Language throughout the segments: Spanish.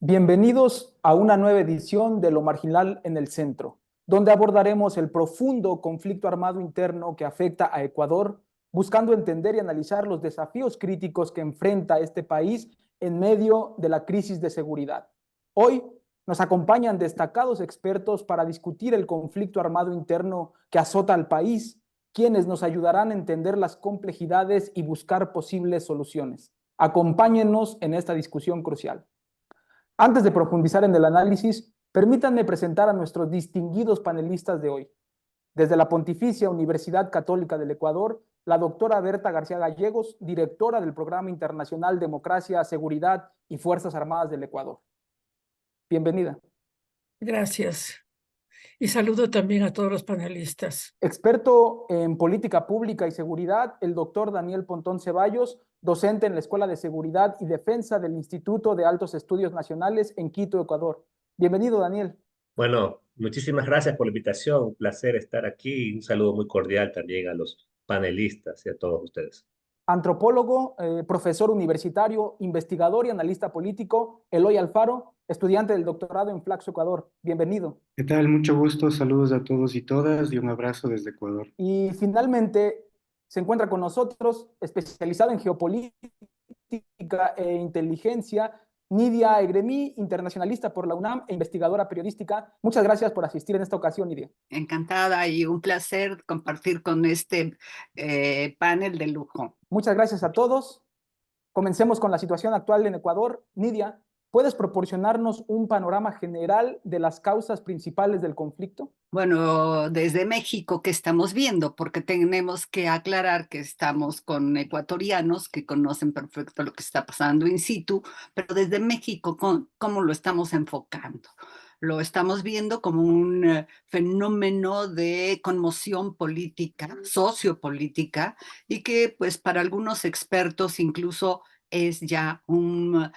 Bienvenidos a una nueva edición de Lo Marginal en el Centro, donde abordaremos el profundo conflicto armado interno que afecta a Ecuador, buscando entender y analizar los desafíos críticos que enfrenta este país en medio de la crisis de seguridad. Hoy nos acompañan destacados expertos para discutir el conflicto armado interno que azota al país, quienes nos ayudarán a entender las complejidades y buscar posibles soluciones. Acompáñennos en esta discusión crucial. Antes de profundizar en el análisis, permítanme presentar a nuestros distinguidos panelistas de hoy. Desde la Pontificia Universidad Católica del Ecuador, la doctora Berta García Gallegos, directora del Programa Internacional Democracia, Seguridad y Fuerzas Armadas del Ecuador. Bienvenida. Gracias. Y saludo también a todos los panelistas. Experto en política pública y seguridad, el doctor Daniel Pontón Ceballos, docente en la Escuela de Seguridad y Defensa del Instituto de Altos Estudios Nacionales en Quito, Ecuador. Bienvenido, Daniel. Bueno, muchísimas gracias por la invitación. Un placer estar aquí y un saludo muy cordial también a los panelistas y a todos ustedes. Antropólogo, profesor universitario, investigador y analista político, Eloy Alfaro, estudiante del doctorado en Flaxo, Ecuador. Bienvenido. ¿Qué tal? Mucho gusto, saludos a todos y todas y un abrazo desde Ecuador. Y finalmente se encuentra con nosotros, especializado en geopolítica e inteligencia, Nidia Egremí, internacionalista por la UNAM e investigadora periodística. Muchas gracias por asistir en esta ocasión, Nidia. Encantada y un placer compartir con este panel de lujo. Muchas gracias a todos. Comencemos con la situación actual en Ecuador. Nidia, ¿puedes proporcionarnos un panorama general de las causas principales del conflicto? Bueno, desde México, ¿qué estamos viendo? Porque tenemos que aclarar que estamos con ecuatorianos que conocen perfecto lo que está pasando in situ, pero desde México, ¿cómo lo estamos enfocando? Lo estamos viendo como un fenómeno de conmoción política, sociopolítica, y que pues para algunos expertos incluso es ya un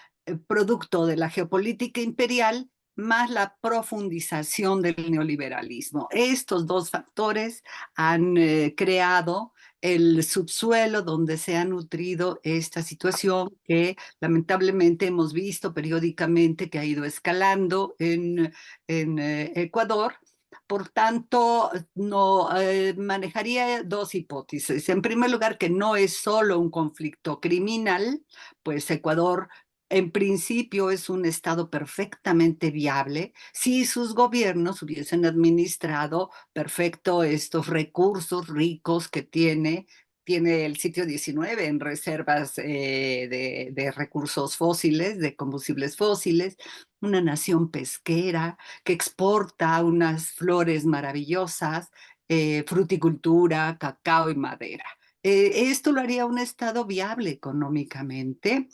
producto de la geopolítica imperial más la profundización del neoliberalismo. Estos dos factores han creado el subsuelo donde se ha nutrido esta situación que lamentablemente hemos visto periódicamente que ha ido escalando en Ecuador. Por tanto, no manejaría dos hipótesis. En primer lugar, que no es solo un conflicto criminal, pues Ecuador en principio es un estado perfectamente viable si sus gobiernos hubiesen administrado perfecto estos recursos ricos que tiene el sitio 19 en reservas de recursos fósiles, de combustibles fósiles, una nación pesquera que exporta unas flores maravillosas, fruticultura, cacao y madera. Esto lo haría un estado viable económicamente.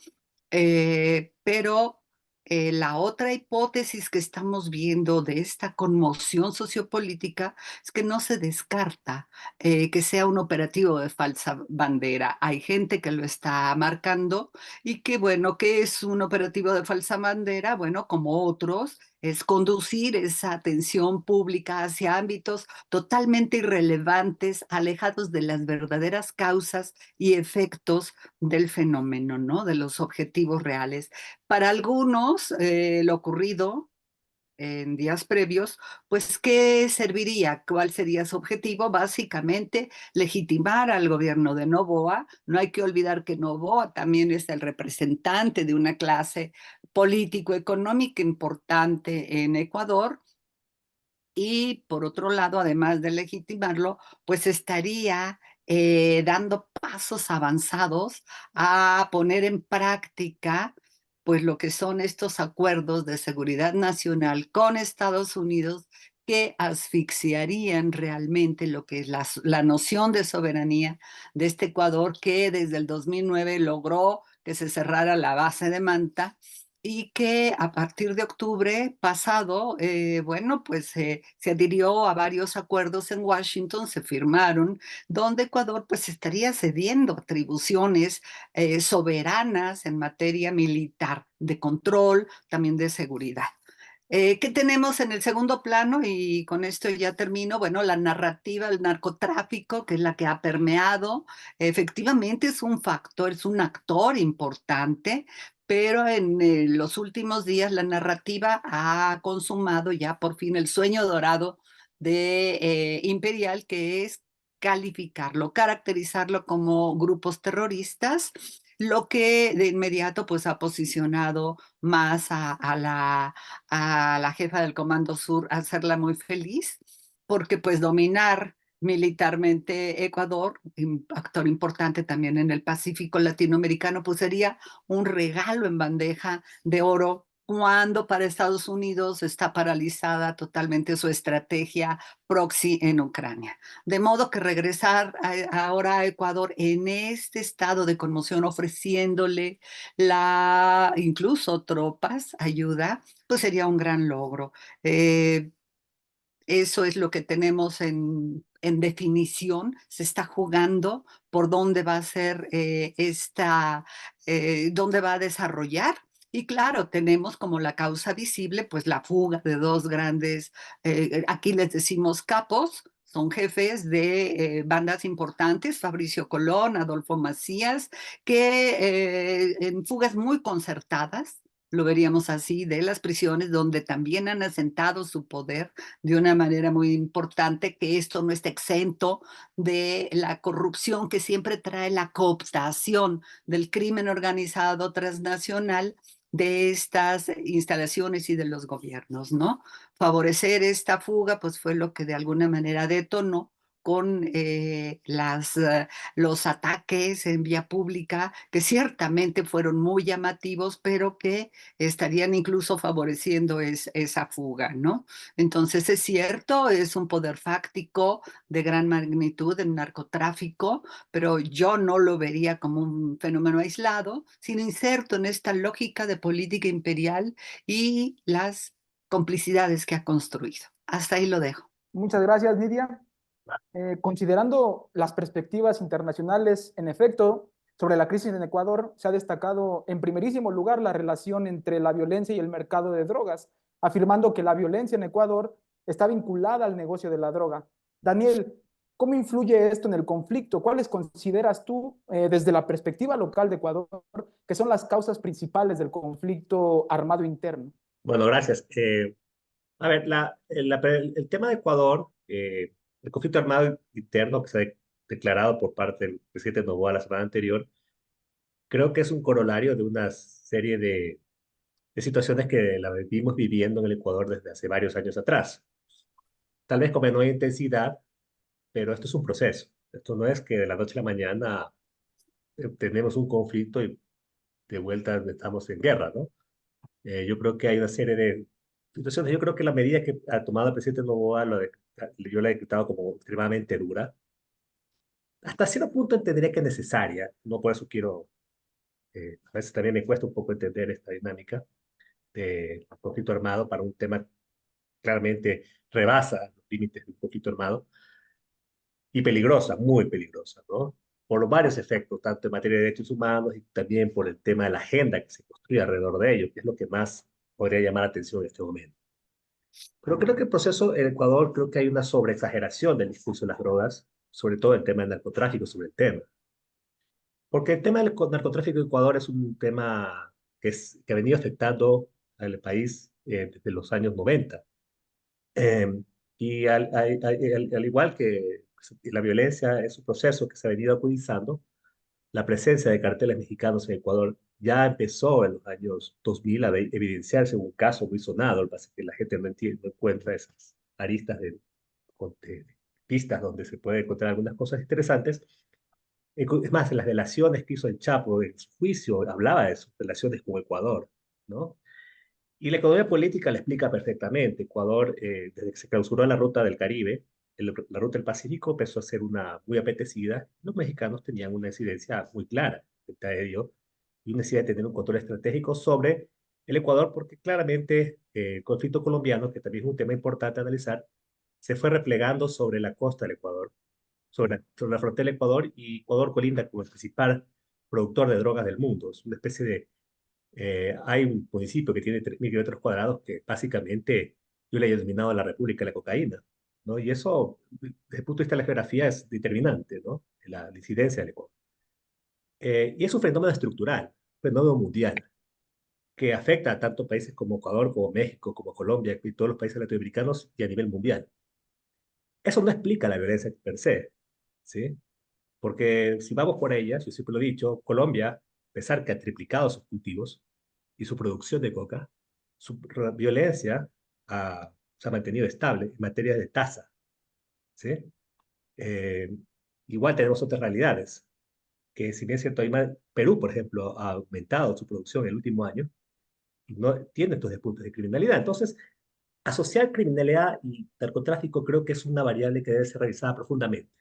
Pero la otra hipótesis que estamos viendo de esta conmoción sociopolítica es que no se descarta que sea un operativo de falsa bandera. Hay gente que lo está marcando y que, bueno, ¿qué es un operativo de falsa bandera? Bueno, como otros, es conducir esa atención pública hacia ámbitos totalmente irrelevantes, alejados de las verdaderas causas y efectos del fenómeno, ¿no? De los objetivos reales. Para algunos, lo ocurrido en días previos, pues, ¿qué serviría? ¿Cuál sería su objetivo? Básicamente, legitimar al gobierno de Noboa. No hay que olvidar que Noboa también es el representante de una clase político-económica importante en Ecuador. Y por otro lado, además de legitimarlo, pues estaría dando pasos avanzados a poner en práctica pues lo que son estos acuerdos de seguridad nacional con Estados Unidos que asfixiarían realmente lo que es la noción de soberanía de este Ecuador, que desde el 2009 logró que se cerrara la base de Manta y que a partir de octubre pasado, bueno, pues se adhirió a varios acuerdos en Washington, se firmaron, donde Ecuador pues estaría cediendo atribuciones soberanas en materia militar, de control, también de seguridad. ¿Qué tenemos en el segundo plano? Y con esto ya termino. Bueno, la narrativa del narcotráfico, que es la que ha permeado, efectivamente es un factor, es un actor importante, pero en los últimos días la narrativa ha consumado ya por fin el sueño dorado de Imperial, que es calificarlo, caracterizarlo como grupos terroristas, lo que de inmediato pues ha posicionado más a la jefa del Comando Sur a hacerla muy feliz, porque pues dominar militarmente Ecuador, un actor importante también en el Pacífico latinoamericano, pues sería un regalo en bandeja de oro cuando para Estados Unidos está paralizada totalmente su estrategia proxy en Ucrania. De modo que regresar ahora a Ecuador en este estado de conmoción, ofreciéndole incluso tropas, ayuda, pues sería un gran logro. Eso es lo que tenemos en definición. Se está jugando por dónde va a ser dónde va a desarrollar. Y claro, tenemos como la causa visible, pues la fuga de dos grandes, aquí les decimos capos, son jefes de bandas importantes, Fabricio Colón, Adolfo Macías, que en fugas muy concertadas, lo veríamos así, de las prisiones donde también han asentado su poder de una manera muy importante, que esto no está exento de la corrupción que siempre trae la cooptación del crimen organizado transnacional de estas instalaciones y de los gobiernos, ¿no? Favorecer esta fuga, pues fue lo que de alguna manera detonó con los ataques en vía pública, que ciertamente fueron muy llamativos, pero que estarían incluso favoreciendo esa fuga, ¿no? Entonces es cierto, es un poder fáctico de gran magnitud el narcotráfico, pero yo no lo vería como un fenómeno aislado, sino inserto en esta lógica de política imperial y las complicidades que ha construido. Hasta ahí lo dejo. Muchas gracias, Nidia. Considerando las perspectivas internacionales, en efecto, sobre la crisis en Ecuador, se ha destacado en primerísimo lugar la relación entre la violencia y el mercado de drogas, afirmando que la violencia en Ecuador está vinculada al negocio de la droga. Daniel, ¿cómo influye esto en el conflicto? ¿Cuáles consideras tú, desde la perspectiva local de Ecuador, que son las causas principales del conflicto armado interno? Bueno, gracias. A ver, el tema de Ecuador, el conflicto armado interno que se ha declarado por parte del presidente Noboa la semana anterior, creo que es un corolario de una serie de situaciones que la vivimos viviendo en el Ecuador desde hace varios años atrás. Tal vez con menor intensidad, pero esto es un proceso. Esto no es que de la noche a la mañana tenemos un conflicto y de vuelta estamos en guerra, ¿no? Yo creo que hay una serie de situaciones. Yo creo que la medida que ha tomado el presidente Noboa, yo la he decretado como extremadamente dura. Hasta cierto punto entendería que es necesaria. No por eso quiero, a veces también me cuesta un poco entender esta dinámica de conflicto armado para un tema que claramente rebasa los límites de un conflicto armado y peligrosa, muy peligrosa, ¿no? Por los varios efectos, tanto en materia de derechos humanos y también por el tema de la agenda que se construye alrededor de ello, que es lo que más podría llamar la atención en este momento. Pero creo que el proceso en Ecuador, creo que hay una sobreexageración del discurso de las drogas, sobre todo el tema del narcotráfico, sobre el tema. Porque el tema del narcotráfico en Ecuador es un tema que ha venido afectando al país desde los años 90. Eh, y al igual que la violencia es un proceso que se ha venido agudizando, la presencia de carteles mexicanos en Ecuador ya empezó en los años 2000 a evidenciarse en un caso muy sonado, pasa que la gente no entiende, no encuentra esas aristas de pistas donde se puede encontrar algunas cosas interesantes. Es más, en las relaciones que hizo el Chapo en su juicio, hablaba de sus relaciones con Ecuador, ¿no? Y la economía política la explica perfectamente. Ecuador, desde que se clausuró la ruta del Caribe, la ruta del Pacífico empezó a ser una muy apetecida. Los mexicanos tenían una incidencia muy clara frente a ello y una necesidad de tener un control estratégico sobre El Ecuador, porque claramente el conflicto colombiano, que también es un tema importante a analizar, se fue replegando sobre la costa del Ecuador, sobre la frontera del Ecuador, y Ecuador colinda como el principal productor de drogas del mundo. Es una especie de... hay un municipio que tiene 3.000 kilómetros cuadrados que básicamente yo le he denominado la República de la Cocaína, ¿no? Y eso, desde el punto de vista de la geografía, es determinante, ¿no? La incidencia del Ecuador. Y es un fenómeno estructural, un fenómeno mundial, que afecta a tanto países como Ecuador, como México, como Colombia y todos los países latinoamericanos y a nivel mundial. Eso no explica la violencia per se, ¿sí? Porque si vamos por ellas, yo siempre lo he dicho, Colombia, a pesar que ha triplicado sus cultivos y su producción de coca, su violencia se ha mantenido estable en materia de tasa, ¿sí? Eh, Igual tenemos otras realidades, que si bien es cierto, Perú, por ejemplo, ha aumentado su producción en el último año y no tiene estos despuntes de criminalidad. Entonces, asociar criminalidad y narcotráfico creo que es una variable que debe ser revisada profundamente.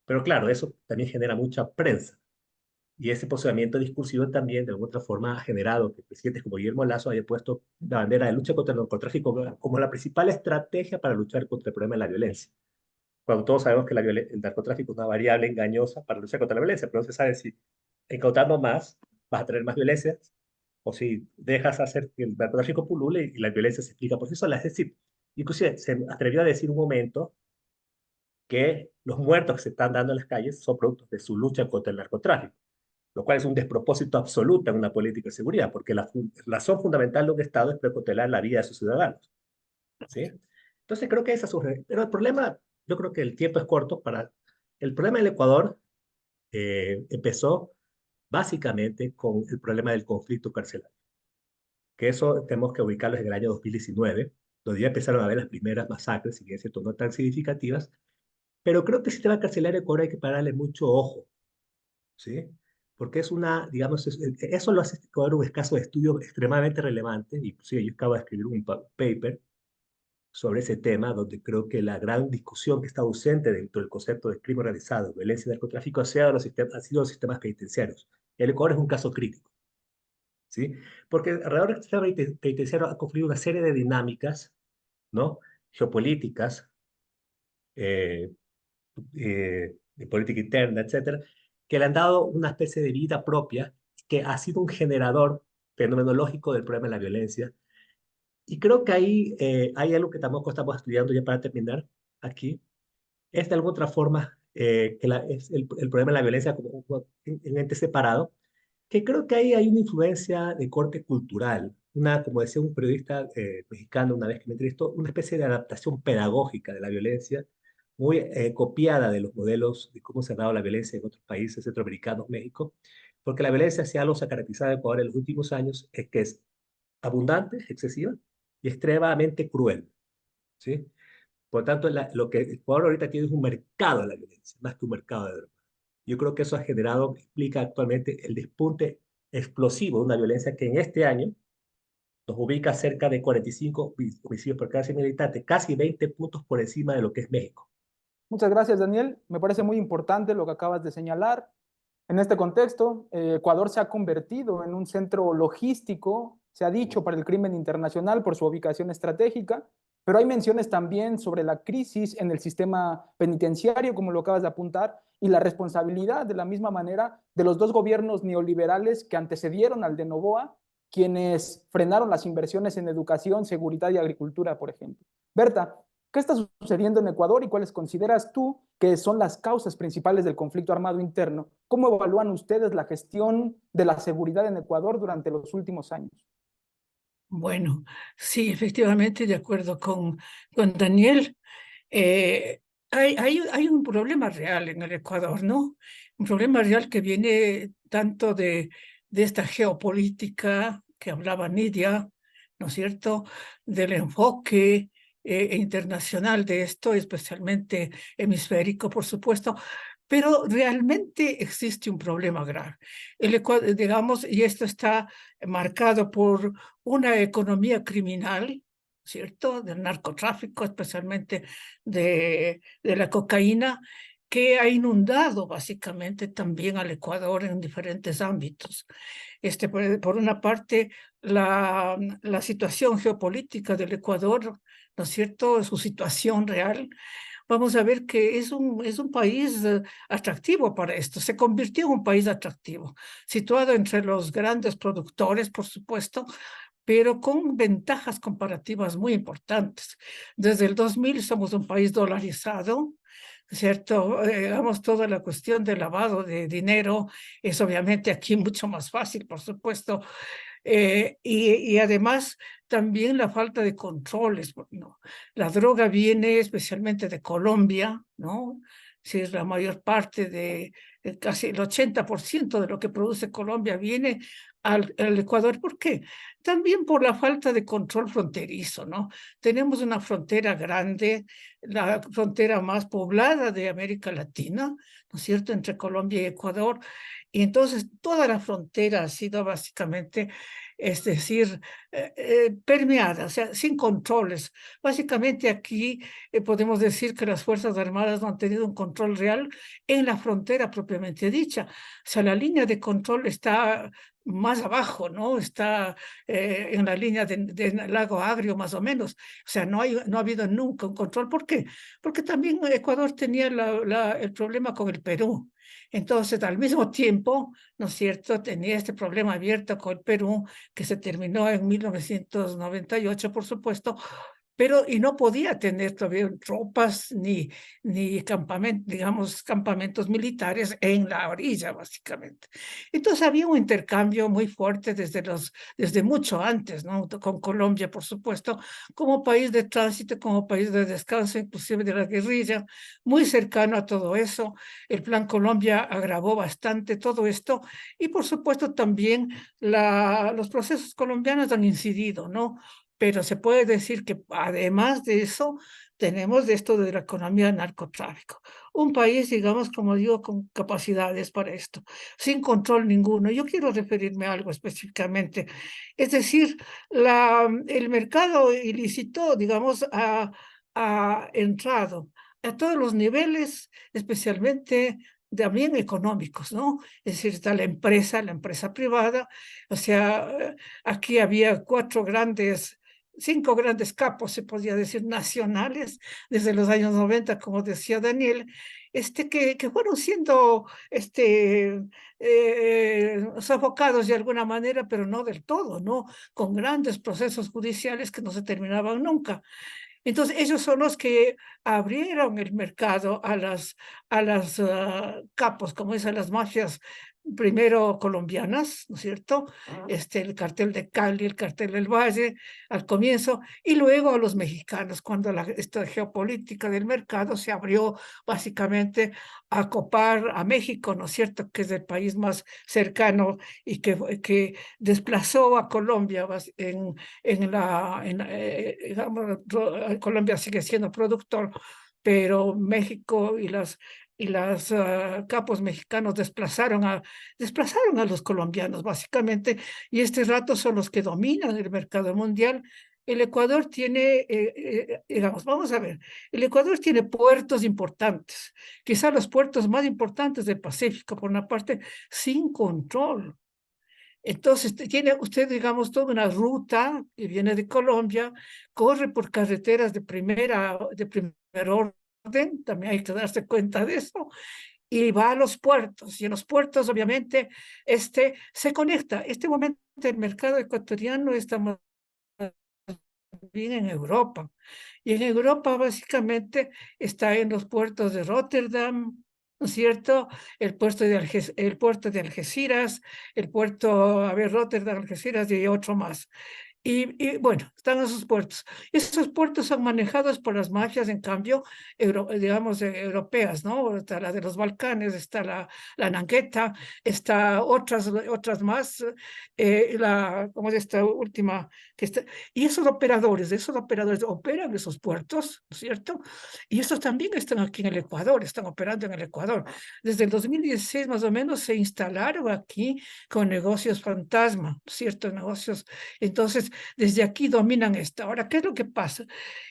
Pero claro, eso también genera mucha prensa. Y ese posicionamiento discursivo también, de alguna otra forma, ha generado que presidentes como Guillermo Lazo haya puesto la bandera de lucha contra el narcotráfico como la principal estrategia para luchar contra el problema de la violencia. Cuando todos sabemos que el narcotráfico es una variable engañosa para luchar contra la violencia, pero no se sabe si incautando más vas a tener más violencia o si dejas hacer que el narcotráfico pulule y la violencia se explica por sí sola. Es decir, inclusive se atrevió a decir un momento que los muertos que se están dando en las calles son productos de su lucha contra el narcotráfico, lo cual es un despropósito absoluto en una política de seguridad, porque la razón fundamental de un Estado es proteger la vida de sus ciudadanos, ¿sí? Entonces creo que esa surge. Pero el problema, yo creo que el tiempo es corto para... El problema del Ecuador empezó básicamente con el problema del conflicto carcelario, que eso tenemos que ubicarlo en el año 2019, donde ya empezaron a haber las primeras masacres, si bien es cierto, no tan significativas, pero creo que el sistema carcelario de Ecuador hay que pararle mucho ojo, ¿sí? Porque es una, digamos, eso lo hace Ecuador un caso de estudio extremadamente relevante, inclusive yo acabo de escribir un paper sobre ese tema, donde creo que la gran discusión que está ausente dentro del concepto de crimen organizado, violencia y narcotráfico ha sido los sistemas penitenciarios. El Ecuador es un caso crítico, ¿sí? Porque alrededor del sistema penitenciario ha confluido una serie de dinámicas, ¿no? Geopolíticas, eh, de política interna, etcétera, que le han dado una especie de vida propia, que ha sido un generador fenomenológico del problema de la violencia. Y creo que ahí hay algo que tampoco estamos estudiando ya para terminar aquí, es de alguna otra forma que es el problema de la violencia como en ente separado, que creo que ahí hay una influencia de corte cultural, una, como decía un periodista mexicano una vez que me entrevistó, una especie de adaptación pedagógica de la violencia, muy copiada de los modelos de cómo se ha dado la violencia en otros países centroamericanos, México, porque la violencia, si algo se ha caracterizado en Ecuador en los últimos años, es que es abundante, excesiva y extremadamente cruel, ¿sí? Por lo tanto, lo que Ecuador ahorita tiene es un mercado de la violencia, más que un mercado de drogas. Yo creo que eso ha generado, explica actualmente el despunte explosivo de una violencia que en este año nos ubica cerca de 45 homicidios por cada 100.000 habitantes, casi 20 puntos por encima de lo que es México. Muchas gracias, Daniel. Me parece muy importante lo que acabas de señalar. En este contexto, Ecuador se ha convertido en un centro logístico, se ha dicho, para el crimen internacional por su ubicación estratégica, pero hay menciones también sobre la crisis en el sistema penitenciario, como lo acabas de apuntar, y la responsabilidad de la misma manera de los dos gobiernos neoliberales que antecedieron al de Noboa, quienes frenaron las inversiones en educación, seguridad y agricultura, por ejemplo. Berta, ¿qué está sucediendo en Ecuador y cuáles consideras tú que son las causas principales del conflicto armado interno? ¿Cómo evalúan ustedes la gestión de la seguridad en Ecuador durante los últimos años? Bueno, sí, efectivamente, de acuerdo con Daniel, hay un problema real en el Ecuador, ¿no? Un problema real que viene tanto de esta geopolítica que hablaba Nidia, ¿no es cierto? Del enfoque internacional de esto, especialmente hemisférico, por supuesto, pero realmente existe un problema grave. El Ecuador, digamos, y esto está marcado por una economía criminal, ¿cierto? Del narcotráfico, especialmente de la cocaína, que ha inundado básicamente también al Ecuador en diferentes ámbitos. Por una parte, la situación geopolítica del Ecuador, ¿no es cierto?, su situación real. Vamos a ver que es un país atractivo para esto. Se convirtió en un país atractivo, situado entre los grandes productores, por supuesto, pero con ventajas comparativas muy importantes. Desde el 2000 somos un país dolarizado, ¿cierto? Digamos, toda la cuestión del lavado de dinero es obviamente aquí mucho más fácil, por supuesto, y además también la falta de controles, ¿no? La droga viene especialmente de Colombia, ¿no? Si es la mayor parte casi el 80% de lo que produce Colombia viene al Ecuador. ¿Por qué? También por la falta de control fronterizo, ¿no? Tenemos una frontera grande, la frontera más poblada de América Latina, ¿no es cierto?, entre Colombia y Ecuador. Y entonces toda la frontera ha sido básicamente, es decir, permeada, o sea, sin controles. Básicamente aquí podemos decir que las Fuerzas Armadas no han tenido un control real en la frontera propiamente dicha. O sea, la línea de control está más abajo, ¿no? Está en la línea del Lago Agrio, más o menos. O sea, no ha habido nunca un control. ¿Por qué? Porque también Ecuador tenía el problema con el Perú. Entonces, al mismo tiempo, ¿no es cierto?, tenía este problema abierto con el Perú, que se terminó en 1998, por supuesto, y no podía tener todavía tropas ni campamentos, digamos, campamentos militares en la orilla, básicamente. Entonces había un intercambio muy fuerte desde mucho antes, ¿no?, con Colombia, por supuesto, como país de tránsito, como país de descanso, inclusive de la guerrilla, muy cercano a todo eso. El Plan Colombia agravó bastante todo esto y, por supuesto, también los procesos colombianos han incidido, ¿no? Pero se puede decir que además de eso, tenemos de esto de la economía del narcotráfico. Un país, digamos, como digo, con capacidades para esto, sin control ninguno. Yo quiero referirme a algo específicamente. Es decir, el mercado ilícito, digamos, ha entrado a todos los niveles, especialmente también económicos, ¿no? Es decir, está la empresa privada. O sea, aquí había cinco grandes capos, se podría decir, nacionales, desde los años 90, como decía Daniel, que fueron siendo sofocados de alguna manera, pero no del todo, ¿no? Con grandes procesos judiciales que no se terminaban nunca. Entonces, ellos son los que abrieron el mercado a las capos, como es, a las mafias, primero colombianas, ¿no es cierto? El cartel de Cali, el cartel del Valle, al comienzo, y luego a los mexicanos, cuando esta geopolítica del mercado se abrió básicamente a copar a México, ¿no es cierto?, que es el país más cercano y que desplazó a Colombia digamos, Colombia sigue siendo productor, pero México y las capos mexicanos desplazaron a los colombianos, básicamente, y este rato son los que dominan el mercado mundial. El Ecuador tiene, digamos, vamos a ver, el Ecuador tiene puertos importantes, quizá los puertos más importantes del Pacífico, por una parte, sin control. Entonces, tiene usted, digamos, toda una ruta que viene de Colombia, corre por carreteras de primer orden, también hay que darse cuenta de eso, y va a los puertos, y en los puertos, obviamente, se conecta. Este momento el mercado ecuatoriano está más bien en Europa, y en Europa básicamente está en los puertos de Rotterdam, ¿no es cierto? El puerto de Algeciras, Rotterdam, Algeciras y otro más. Y bueno, están esos puertos. Esos puertos son manejados por las mafias, en cambio, digamos, europeas, ¿no? Está la de los Balcanes, está la Nangueta, está otras más, como es esta última, y esos operadores operan esos puertos, ¿no es cierto? Y estos también están aquí en el Ecuador, están operando en el Ecuador. Desde el 2016 más o menos se instalaron aquí con negocios fantasma, ¿no es cierto? Negocios. Entonces, desde aquí dominan esto. Ahora, ¿qué es lo que pasa?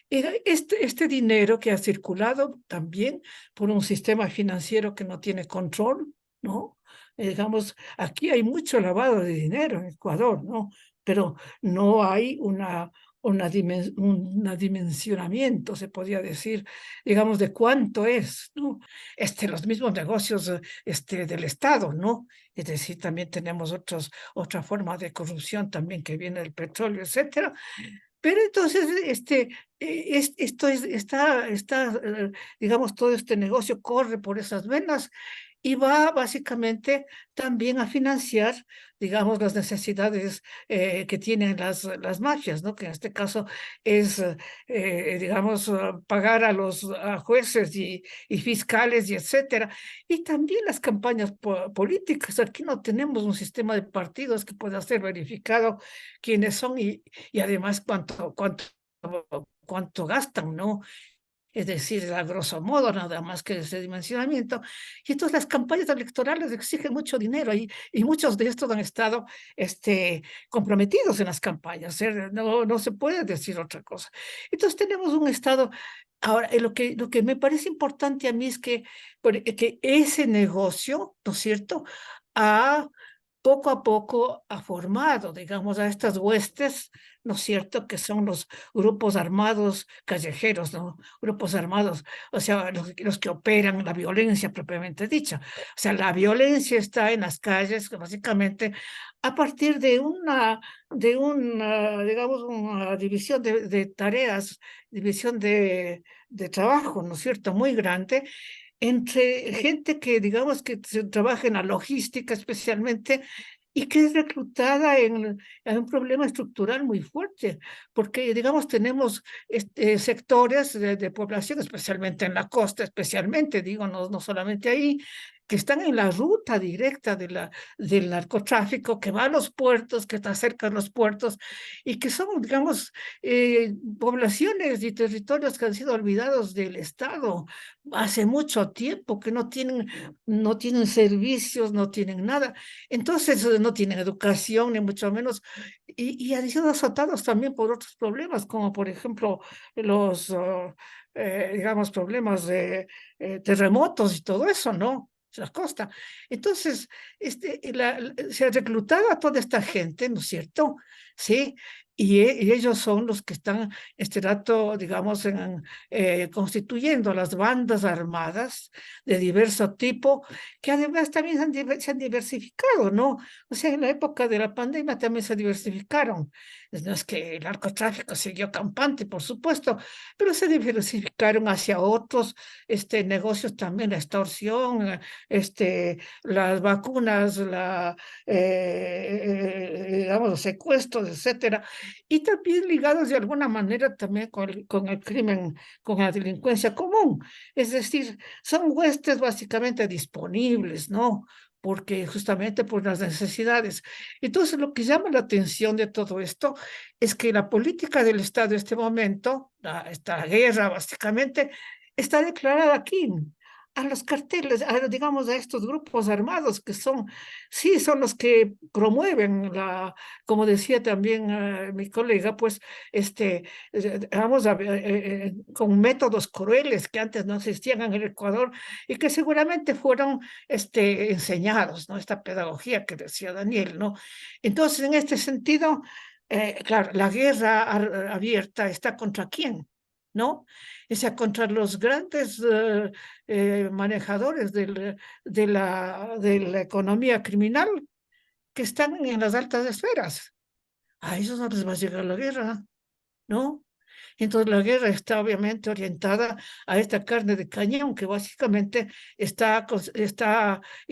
Este dinero que ha circulado también por un sistema financiero que no tiene control, ¿no? Digamos, aquí hay mucho lavado de dinero en Ecuador, ¿no? Pero no hay un dimensionamiento, se podría decir, digamos, de cuánto es, ¿no? Los mismos negocios del Estado, ¿no? Es decir, también tenemos otra forma de corrupción también que viene del petróleo, etcétera. Pero entonces, digamos, todo este negocio corre por esas venas y va básicamente también a financiar, digamos, las necesidades que tienen las mafias, ¿no? Que en este caso es, digamos, pagar a jueces y fiscales y etcétera. Y también las campañas políticas. Aquí no tenemos un sistema de partidos que pueda ser verificado quiénes son y además cuánto gastan, ¿no? Es decir, a grosso modo, nada más que ese dimensionamiento. Y entonces las campañas electorales exigen mucho dinero y muchos de estos han estado comprometidos en las campañas. No se puede decir otra cosa. Entonces tenemos un Estado. Ahora, lo que me parece importante a mí es que ese negocio, ¿no es cierto?, poco a poco ha formado, digamos, a estas huestes, ¿no es cierto?, que son los grupos armados callejeros, ¿no? Grupos armados, o sea, los que operan la violencia propiamente dicha. O sea, la violencia está en las calles, básicamente, a partir digamos, una división de tareas, división de trabajo, ¿no es cierto?, muy grande, entre gente que, digamos, que trabaja en la logística especialmente y que es reclutada en un problema estructural muy fuerte, porque, digamos, tenemos sectores de población, especialmente en la costa, especialmente, digo, no solamente ahí, que están en la ruta directa del narcotráfico, que va a los puertos, que está cerca de los puertos, y que son, digamos, poblaciones y territorios que han sido olvidados del Estado hace mucho tiempo, que no tienen servicios, no tienen nada. Entonces no tienen educación, ni mucho menos, y han sido azotados también por otros problemas, como por ejemplo digamos, problemas de terremotos y todo eso, ¿no? La costa. Entonces, se ha reclutado a toda esta gente, ¿no es cierto? Sí, y ellos son los que están este rato, digamos, constituyendo las bandas armadas de diverso tipo, que además también se han diversificado, ¿no? O sea, en la época de la pandemia también se diversificaron. No es que el narcotráfico siguió campante, por supuesto, pero se diversificaron hacia otros negocios también, la extorsión, las vacunas, digamos, los secuestros, etcétera, y también ligados de alguna manera también con el crimen, con la delincuencia común. Es decir, son huestes básicamente disponibles, ¿no? Porque justamente por las necesidades. Entonces, lo que llama la atención de todo esto es que la política del Estado en este momento, esta guerra básicamente, está declarada aquí a los carteles, digamos, a estos grupos armados que sí, son los que promueven como decía también mi colega, pues, vamos con métodos crueles que antes no existían en el Ecuador y que seguramente fueron enseñados, ¿no? Esta pedagogía que decía Daniel, ¿no? Entonces, en este sentido, claro, la guerra abierta está contra quién, ¿no? O sea, contra los grandes manejadores de la economía criminal que están en las altas esferas. A ellos no les va a llegar la guerra, ¿no? Entonces la guerra está obviamente orientada a esta carne de cañón que básicamente y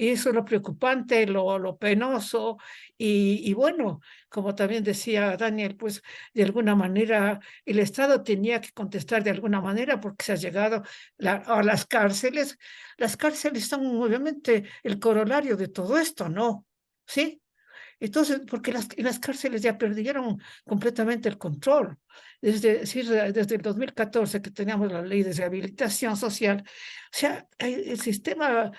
eso es lo preocupante, lo penoso, y bueno, como también decía Daniel, pues de alguna manera el Estado tenía que contestar de alguna manera porque se ha llegado a las cárceles. Las cárceles son obviamente el corolario de todo esto, ¿no? ¿Sí? Entonces, porque las cárceles ya perdieron completamente el control. Desde el 2014 que teníamos la ley de rehabilitación social, o sea, el sistema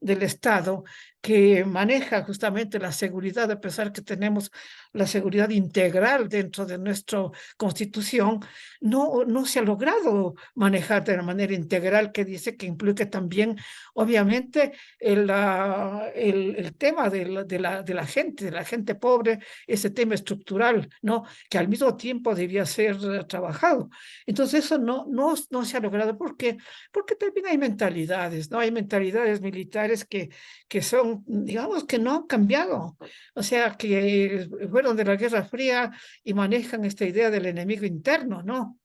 del Estado que maneja justamente la seguridad, a pesar que tenemos la seguridad integral dentro de nuestra Constitución, no se ha logrado manejar de la manera integral que dice que implique también, obviamente, el tema de la gente pobre, ese tema estructural, ¿no? Que al mismo tiempo debía ser trabajado. Entonces eso no se ha logrado. ¿Por qué? Porque también hay mentalidades, ¿no? Hay mentalidades militares que son, digamos, que no han cambiado. O sea, que fueron de la Guerra Fría y manejan esta idea del enemigo interno, ¿no?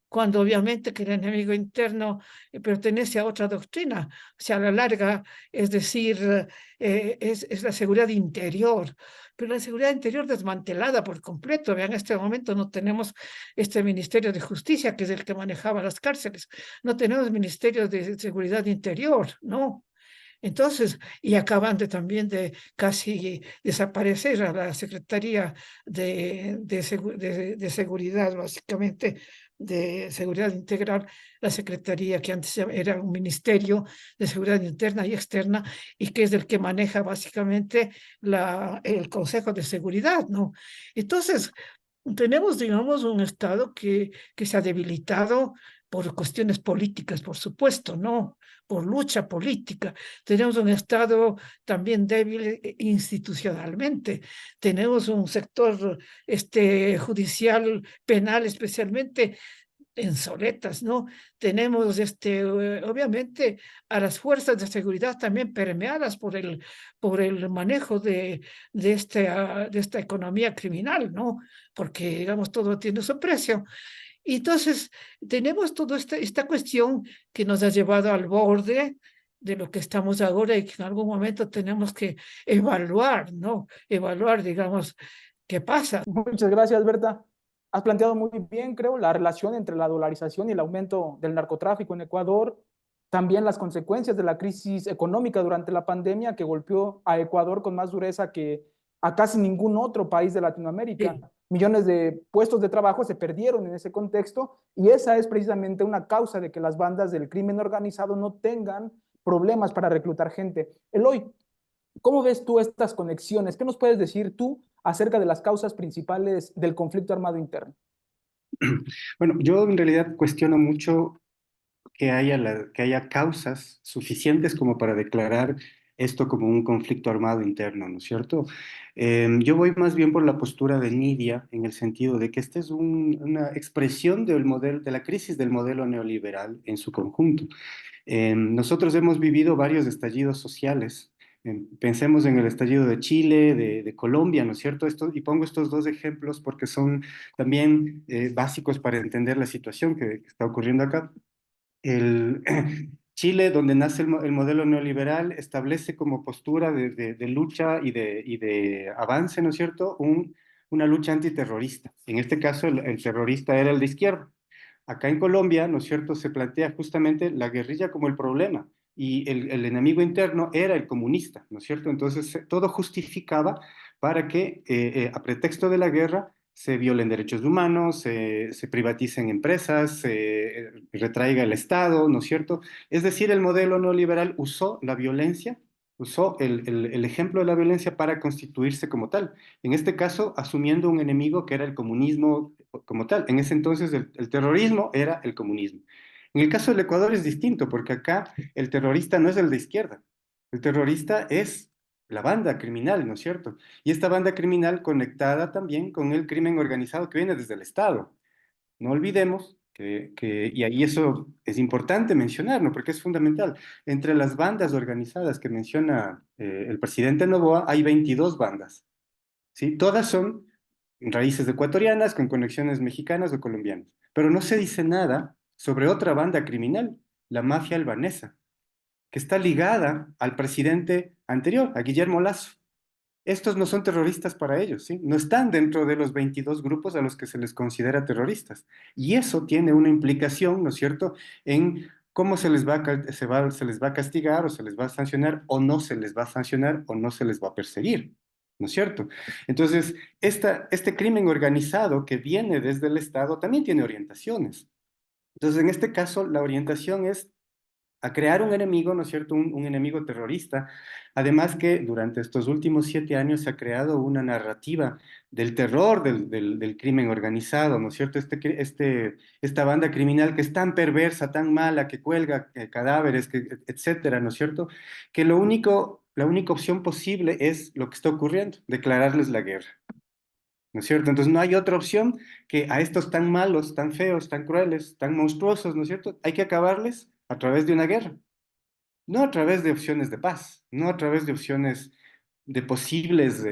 Cuando obviamente que el enemigo interno pertenece a otra doctrina, o sea, a la larga, es decir, es la seguridad interior, pero la seguridad interior desmantelada por completo. Vean, en este momento no tenemos este Ministerio de Justicia, que es el que manejaba las cárceles, no tenemos Ministerio de Seguridad Interior, ¿no? Entonces, y acaban también de casi desaparecer a la Secretaría de Seguridad, básicamente, de Seguridad Integral, la Secretaría que antes era un Ministerio de Seguridad Interna y Externa, y que es el que maneja básicamente el Consejo de Seguridad, ¿no? Entonces, tenemos, digamos, un Estado que se ha debilitado por cuestiones políticas, por supuesto, ¿no? Por lucha política. Tenemos un Estado también débil institucionalmente. Tenemos un sector judicial, penal, especialmente en soletas, ¿no? Tenemos, obviamente, a las fuerzas de seguridad también permeadas por el manejo de esta economía criminal, ¿no? Porque, digamos, todo tiene su precio. Y entonces, tenemos toda esta cuestión que nos ha llevado al borde de lo que estamos ahora y que en algún momento tenemos que evaluar, ¿no? Evaluar, digamos, qué pasa. Muchas gracias, Berta. Has planteado muy bien, creo, la relación entre la dolarización y el aumento del narcotráfico en Ecuador, también las consecuencias de la crisis económica durante la pandemia que golpeó a Ecuador con más dureza que a casi ningún otro país de Latinoamérica. Sí. Millones de puestos de trabajo se perdieron en ese contexto y esa es precisamente una causa de que las bandas del crimen organizado no tengan problemas para reclutar gente. Eloy, ¿cómo ves tú estas conexiones? ¿Qué nos puedes decir tú acerca de las causas principales del conflicto armado interno? Bueno, yo en realidad cuestiono mucho que haya causas suficientes como para declarar esto como un conflicto armado interno, ¿no es cierto? Yo voy más bien por la postura de Nidia en el sentido de que esta es una expresión del modelo, de la crisis del modelo neoliberal en su conjunto. Nosotros hemos vivido varios estallidos sociales. Pensemos en el estallido de Chile, de Colombia, ¿no es cierto? Y pongo estos dos ejemplos porque son también básicos para entender la situación que está ocurriendo acá. El, Chile, donde nace el modelo neoliberal, establece como postura de lucha y de avance, ¿no es cierto?, una lucha antiterrorista. En este caso, el terrorista era el de izquierda. Acá en Colombia, ¿no es cierto?, se plantea justamente la guerrilla como el problema y el enemigo interno era el comunista, ¿no es cierto? Entonces, todo justificaba para que, a pretexto de la guerra, se violen derechos humanos, se privaticen empresas, se retraiga el Estado, ¿no es cierto? Es decir, el modelo neoliberal usó la violencia, usó el ejemplo de la violencia para constituirse como tal. En este caso, asumiendo un enemigo que era el comunismo como tal. En ese entonces, el terrorismo era el comunismo. En el caso del Ecuador es distinto, porque acá el terrorista no es el de izquierda. El terrorista es la banda criminal, ¿no es cierto? Y esta banda criminal conectada también con el crimen organizado que viene desde el Estado. No olvidemos y ahí eso es importante mencionarlo, porque es fundamental. Entre las bandas organizadas que menciona el presidente Noboa, hay 22 bandas, ¿sí? Todas son raíces ecuatorianas con conexiones mexicanas o colombianas. Pero no se dice nada sobre otra banda criminal, la mafia albanesa, que está ligada al presidente anterior, a Guillermo Lasso. Estos no son terroristas para ellos, ¿sí? No están dentro de los 22 grupos a los que se les considera terroristas. Y eso tiene una implicación, ¿no es cierto?, en cómo se les va a castigar o se les va a sancionar o no se les va a sancionar o no se les va a perseguir, ¿no es cierto? Entonces, este crimen organizado que viene desde el Estado también tiene orientaciones. Entonces, en este caso, la orientación es a crear un enemigo, ¿no es cierto? Un enemigo terrorista. Además que durante estos últimos 7 años se ha creado una narrativa del terror del crimen organizado, ¿no es cierto? Esta banda criminal que es tan perversa, tan mala, que cuelga cadáveres, etcétera, ¿no es cierto? Que la única opción posible es lo que está ocurriendo, declararles la guerra. ¿No es cierto? Entonces no hay otra opción que a estos tan malos, tan feos, tan crueles, tan monstruosos, ¿no es cierto? Hay que acabarles a través de una guerra, no a través de opciones de paz, no a través de opciones de posibles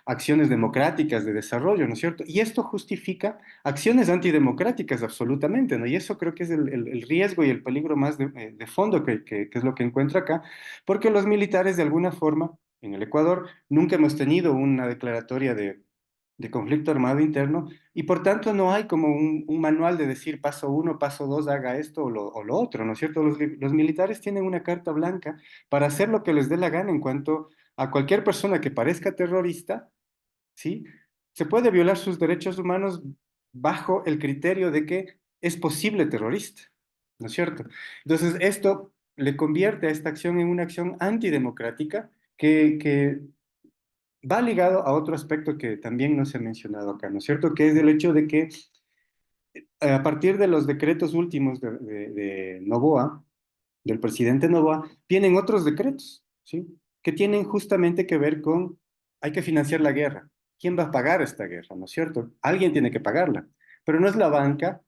acciones democráticas de desarrollo, ¿no es cierto? Y esto justifica acciones antidemocráticas absolutamente, ¿no? Y eso creo que es el riesgo y el peligro más de fondo que es lo que encuentro acá, porque los militares de alguna forma, en el Ecuador, nunca hemos tenido una declaratoria de conflicto armado interno y por tanto no hay como un manual de decir paso uno, paso dos, haga esto o lo otro, ¿no es cierto? Los militares tienen una carta blanca para hacer lo que les dé la gana en cuanto a cualquier persona que parezca terrorista, ¿sí? Se puede violar sus derechos humanos bajo el criterio de que es posible terrorista, ¿no es cierto? Entonces esto le convierte a esta acción en una acción antidemocrática que va ligado a otro aspecto que también no se ha mencionado acá, ¿no es cierto? Que es el hecho de que a partir de los decretos últimos de Noboa, del presidente Noboa, vienen otros decretos, ¿sí? Que tienen justamente que ver con, hay que financiar la guerra. ¿Quién va a pagar esta guerra, no es cierto? Alguien tiene que pagarla, pero no es la banca,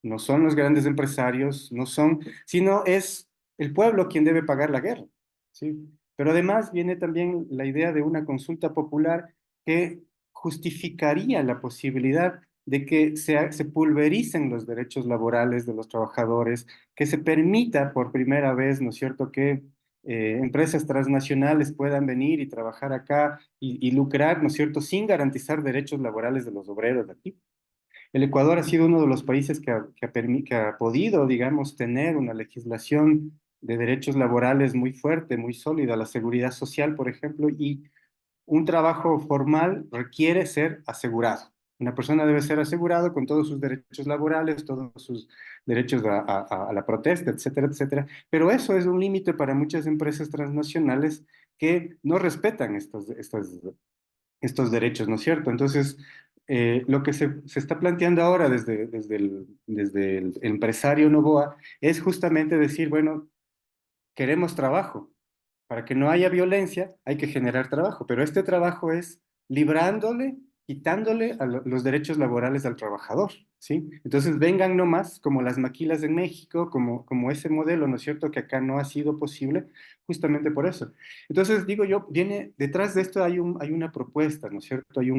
no son los grandes empresarios, no son, sino es el pueblo quien debe pagar la guerra, ¿sí? Pero además viene también la idea de una consulta popular que justificaría la posibilidad de que se pulvericen los derechos laborales de los trabajadores, que se permita por primera vez, ¿no es cierto?, que empresas transnacionales puedan venir y trabajar acá y lucrar, ¿no es cierto?, sin garantizar derechos laborales de los obreros de aquí. El Ecuador ha sido uno de los países que ha podido, digamos, tener una legislación de derechos laborales muy fuerte, muy sólida, la seguridad social, por ejemplo, y un trabajo formal requiere ser asegurado. Una persona debe ser asegurado con todos sus derechos laborales, todos sus derechos a la protesta, etcétera, etcétera. Pero eso es un límite para muchas empresas transnacionales que no respetan estos derechos, ¿no es cierto? Entonces, lo que se está planteando ahora desde el empresario Noboa es justamente decir, bueno, queremos trabajo. Para que no haya violencia, hay que generar trabajo, pero este trabajo es librándole, quitándole los derechos laborales al trabajador, ¿sí? Entonces vengan nomás, como las maquilas en México, como ese modelo, ¿no es cierto?, que acá no ha sido posible, justamente por eso. Entonces, digo yo, detrás de esto hay una propuesta, ¿no es cierto? Hay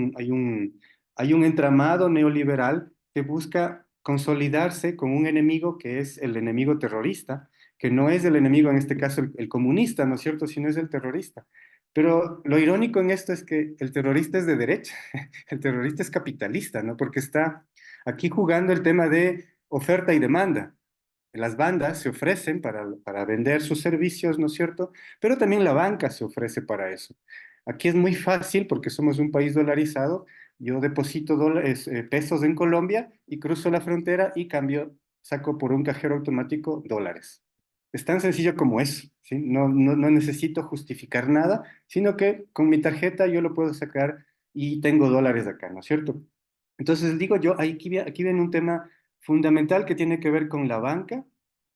un entramado neoliberal que busca consolidarse con un enemigo que es el enemigo terrorista, que no es el enemigo, en este caso el comunista, ¿no es cierto?, sino es el terrorista. Pero lo irónico en esto es que el terrorista es de derecha, el terrorista es capitalista, ¿no? Porque está aquí jugando el tema de oferta y demanda. Las bandas se ofrecen para vender sus servicios, ¿no es cierto? Pero también la banca se ofrece para eso. Aquí es muy fácil porque somos un país dolarizado. Yo deposito pesos en Colombia y cruzo la frontera y saco por un cajero automático dólares. Es tan sencillo como eso, ¿sí? No necesito justificar nada, sino que con mi tarjeta yo lo puedo sacar y tengo dólares acá, ¿no es cierto? Entonces digo yo, aquí viene un tema fundamental que tiene que ver con la banca,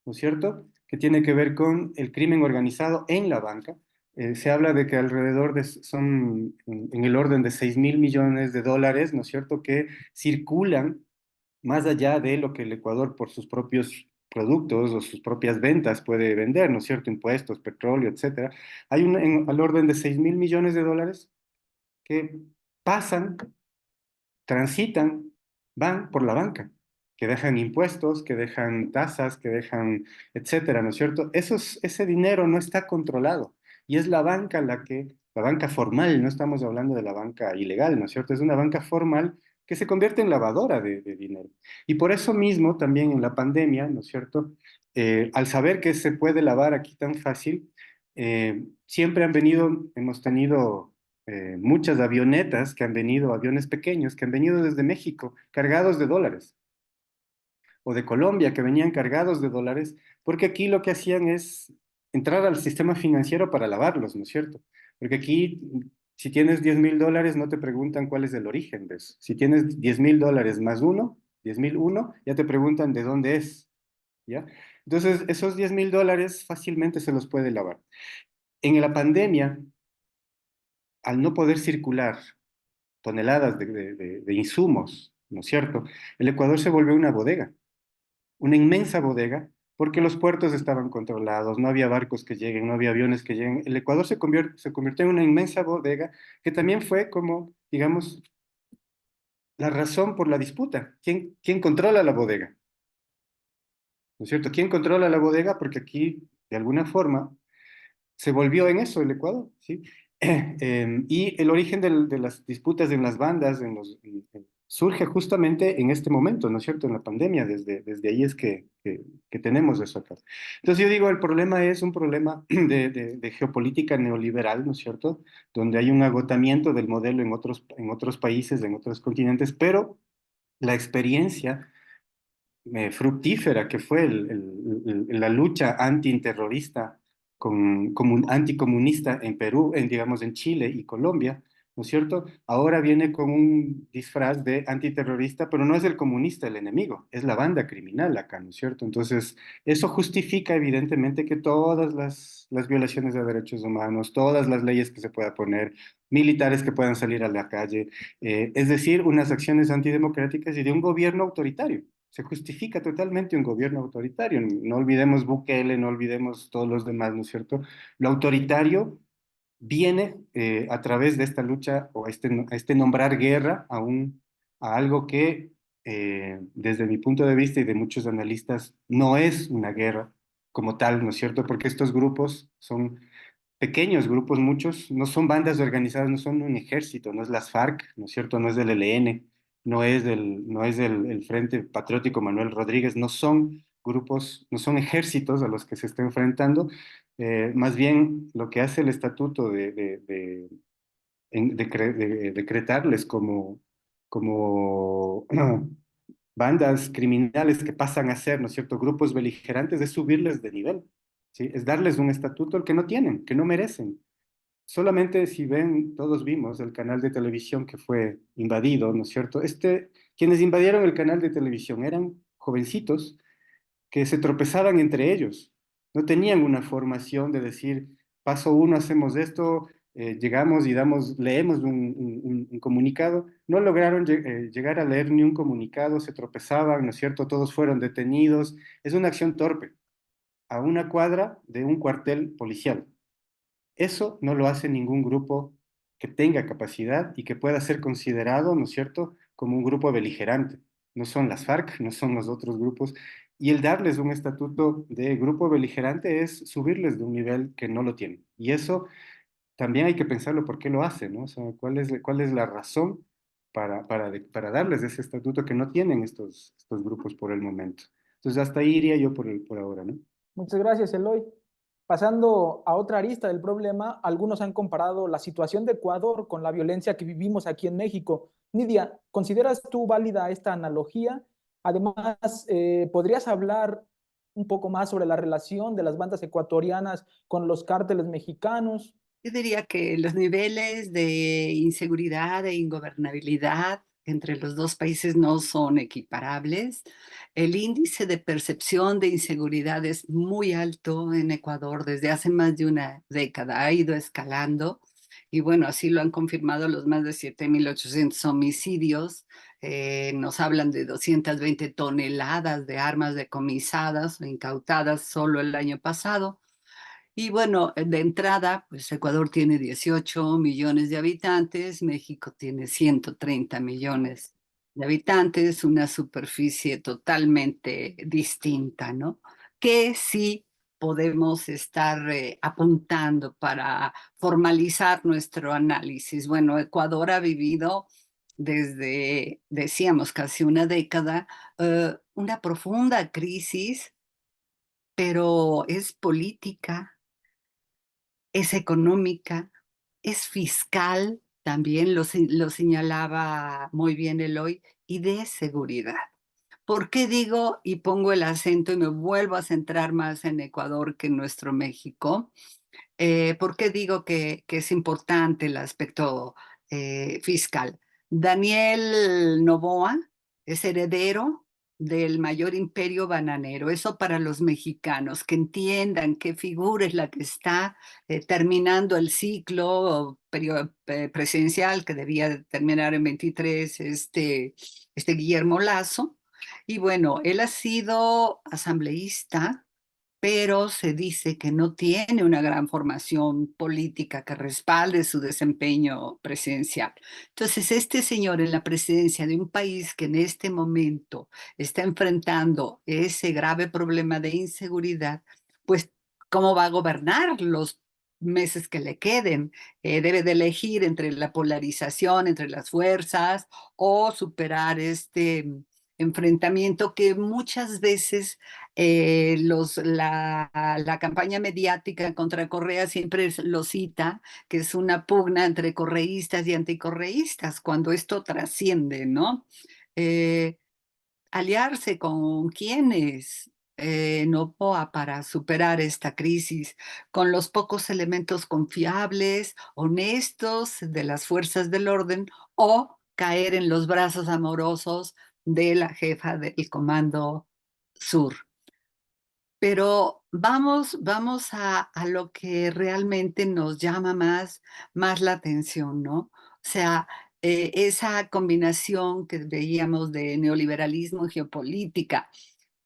¿no es cierto? Que tiene que ver con el crimen organizado en la banca. Se habla de que alrededor son en el orden de 6.000 millones de dólares, ¿no es cierto?, que circulan más allá de lo que el Ecuador por sus propios productos o sus propias ventas puede vender, ¿no es cierto?, impuestos, petróleo, etcétera. Hay al orden de 6.000 millones de dólares que pasan, transitan, van por la banca, que dejan impuestos, que dejan tasas, que dejan, etcétera, ¿no es cierto? Ese dinero no está controlado y es la banca la banca formal, no estamos hablando de la banca ilegal, ¿no es cierto? Es una banca formal que se convierte en lavadora de dinero. Y por eso mismo también en la pandemia, ¿no es cierto? Al saber que se puede lavar aquí tan fácil, siempre hemos tenido muchas avionetas que han venido, aviones pequeños que han venido desde México, cargados de dólares. o de Colombia, que venían cargados de dólares, porque aquí lo que hacían es entrar al sistema financiero para lavarlos, ¿no es cierto? Porque aquí, si tienes $10,000, no te preguntan cuál es el origen de eso. Si tienes $10,000 más uno, 10,001, ya te preguntan de dónde es, ¿ya? Entonces, esos $10,000 fácilmente se los puede lavar. En la pandemia, al no poder circular toneladas de insumos, ¿no es cierto? El Ecuador se volvió una inmensa bodega, porque los puertos estaban controlados, no había barcos que lleguen, no había aviones que lleguen. El Ecuador se convirtió en una inmensa bodega que también fue como, digamos, la razón por la disputa. ¿Quién controla la bodega? ¿No es cierto? ¿Quién controla la bodega? Porque aquí, de alguna forma, se volvió en eso el Ecuador, ¿sí? Y el origen de las disputas en las bandas surge justamente en este momento, ¿no es cierto? En la pandemia, desde ahí es que tenemos eso acá. Entonces yo digo, el problema es un problema de geopolítica neoliberal, ¿no es cierto? Donde hay un agotamiento del modelo en otros países, en otros continentes, pero la experiencia fructífera que fue la lucha antiterrorista anticomunista en Perú, digamos en Chile y Colombia, ¿no es cierto? Ahora viene con un disfraz de antiterrorista, pero no es el comunista el enemigo, es la banda criminal acá, ¿no es cierto? Entonces, eso justifica evidentemente que todas las violaciones de derechos humanos, todas las leyes que se pueda poner, militares que puedan salir a la calle, es decir, unas acciones antidemocráticas y de un gobierno autoritario. Se justifica totalmente un gobierno autoritario. No olvidemos Bukele, no olvidemos todos los demás, ¿no es cierto? Lo autoritario viene a través de esta lucha o a este nombrar guerra a algo que, desde mi punto de vista y de muchos analistas, no es una guerra como tal, ¿no es cierto? Porque estos grupos son pequeños grupos, muchos, no son bandas organizadas, no son un ejército, no es las FARC, ¿no es cierto? No es del ELN, no es el Frente Patriótico Manuel Rodríguez, no son grupos, no son ejércitos a los que se está enfrentando, más bien lo que hace el estatuto de decretarles como bandas criminales que pasan a ser, ¿no es cierto?, grupos beligerantes, es subirles de nivel, ¿sí? Es darles un estatuto al que no tienen, que no merecen. Solamente si ven, todos vimos el canal de televisión que fue invadido, ¿no es cierto? Quienes invadieron el canal de televisión eran jovencitos que se tropezaban entre ellos. No tenían una formación de decir, paso uno, hacemos esto, llegamos y leemos un comunicado. No lograron llegar a leer ni un comunicado, se tropezaban, ¿no es cierto? Todos fueron detenidos. Es una acción torpe, a una cuadra de un cuartel policial. Eso no lo hace ningún grupo que tenga capacidad y que pueda ser considerado, ¿no es cierto?, como un grupo beligerante. No son las FARC, no son los otros grupos. Y el darles un estatuto de grupo beligerante es subirles de un nivel que no lo tienen. Y eso también hay que pensarlo por qué lo hacen, ¿no? O sea, ¿cuál es la razón para darles ese estatuto que no tienen estos grupos por el momento? Entonces, hasta ahí iría yo por ahora, ¿no? Muchas gracias, Eloy. Pasando a otra arista del problema, algunos han comparado la situación de Ecuador con la violencia que vivimos aquí en México. Nidia, ¿consideras tú válida esta analogía? Además, ¿podrías hablar un poco más sobre la relación de las bandas ecuatorianas con los cárteles mexicanos? Yo diría que los niveles de inseguridad e ingobernabilidad entre los dos países no son equiparables. El índice de percepción de inseguridad es muy alto en Ecuador desde hace más de una década, ha ido escalando y bueno, así lo han confirmado los más de 7.800 homicidios. Nos hablan de 220 toneladas de armas decomisadas o incautadas solo el año pasado. Y bueno, de entrada, pues Ecuador tiene 18 millones de habitantes, México tiene 130 millones de habitantes, una superficie totalmente distinta, ¿no? Que sí podemos estar apuntando para formalizar nuestro análisis. Bueno, Ecuador ha vivido desde, decíamos, casi una década, una profunda crisis, pero es política, es económica, es fiscal, también lo señalaba muy bien Eloy, y de seguridad. ¿Por qué digo y pongo el acento y me vuelvo a centrar más en Ecuador que en nuestro México? ¿Por qué digo que es importante el aspecto fiscal? Daniel Noboa es heredero del mayor imperio bananero. Eso para los mexicanos, que entiendan qué figura es la que está terminando el ciclo presidencial que debía terminar en 23, este Guillermo Lazo. Y bueno, él ha sido asambleísta, pero se dice que no tiene una gran formación política que respalde su desempeño presidencial. Entonces, este señor en la presidencia de un país que en este momento está enfrentando ese grave problema de inseguridad, pues, ¿cómo va a gobernar los meses que le queden? Debe de elegir entre la polarización entre las fuerzas o superar este enfrentamiento que muchas veces la campaña mediática contra Correa siempre lo cita, que es una pugna entre correístas y anticorreístas, cuando esto trasciende, ¿no? Eh, Aliarse con quienes Noboa para superar esta crisis, con los pocos elementos confiables, honestos de las fuerzas del orden, o caer en los brazos amorosos de la jefa del Comando Sur. Pero vamos a lo que realmente nos llama más la atención, ¿no? O sea, esa combinación que veíamos de neoliberalismo y geopolítica.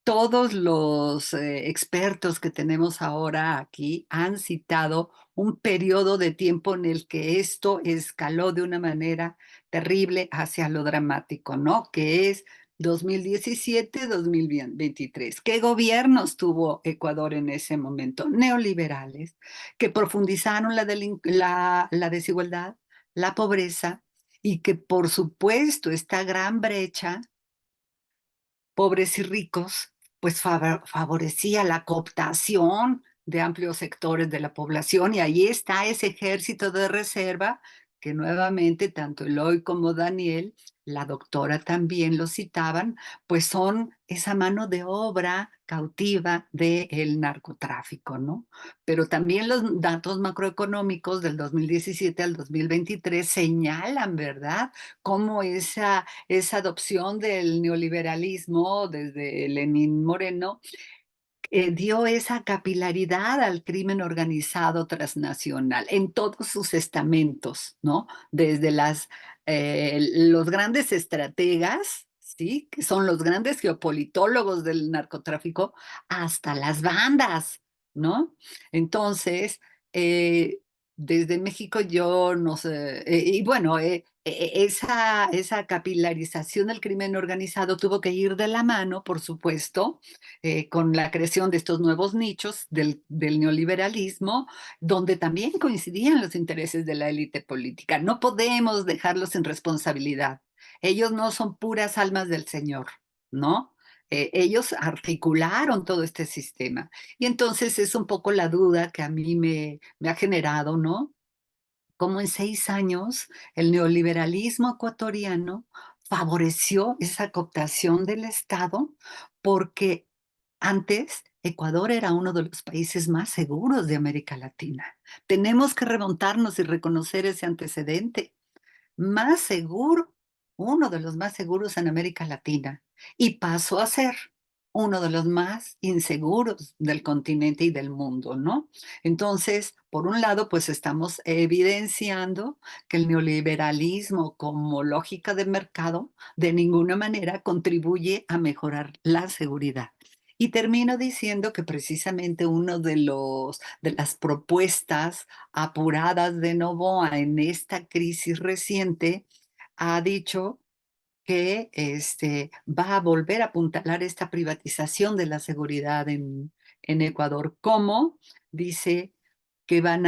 Todos los expertos que tenemos ahora aquí han citado un periodo de tiempo en el que esto escaló de una manera terrible hacia lo dramático, ¿no? Que es 2017-2023. ¿Qué gobiernos tuvo Ecuador en ese momento? Neoliberales, que profundizaron la desigualdad, la pobreza, y que por supuesto esta gran brecha, pobres y ricos, pues favorecía la cooptación de amplios sectores de la población, y ahí está ese ejército de reserva que nuevamente tanto Eloy como Daniel, la doctora también lo citaban, pues son esa mano de obra cautiva del narcotráfico, ¿no? Pero también los datos macroeconómicos del 2017 al 2023 señalan, ¿verdad?, cómo esa adopción del neoliberalismo desde Lenín Moreno dio esa capilaridad al crimen organizado transnacional en todos sus estamentos, ¿no? Desde los grandes estrategas, ¿sí? Que son los grandes geopolitólogos del narcotráfico, hasta las bandas, ¿no? Entonces, eh, desde México yo no sé, y bueno, esa capilarización del crimen organizado tuvo que ir de la mano, por supuesto, con la creación de estos nuevos nichos del neoliberalismo, donde también coincidían los intereses de la élite política. No podemos dejarlos sin responsabilidad. Ellos no son puras almas del Señor, ¿no? Ellos articularon todo este sistema. Y entonces es un poco la duda que a mí me ha generado, ¿no? Cómo en 6 años el neoliberalismo ecuatoriano favoreció esa cooptación del Estado, porque antes Ecuador era uno de los países más seguros de América Latina. Tenemos que remontarnos y reconocer ese antecedente. Más seguro, uno de los más seguros en América Latina, y pasó a ser uno de los más inseguros del continente y del mundo, ¿no? Entonces, por un lado, pues estamos evidenciando que el neoliberalismo como lógica de mercado de ninguna manera contribuye a mejorar la seguridad. Y termino diciendo que precisamente uno de las propuestas apuradas de Noboa en esta crisis reciente ha dicho que va a volver a apuntalar esta privatización de la seguridad en Ecuador. ¿Cómo? Dice que va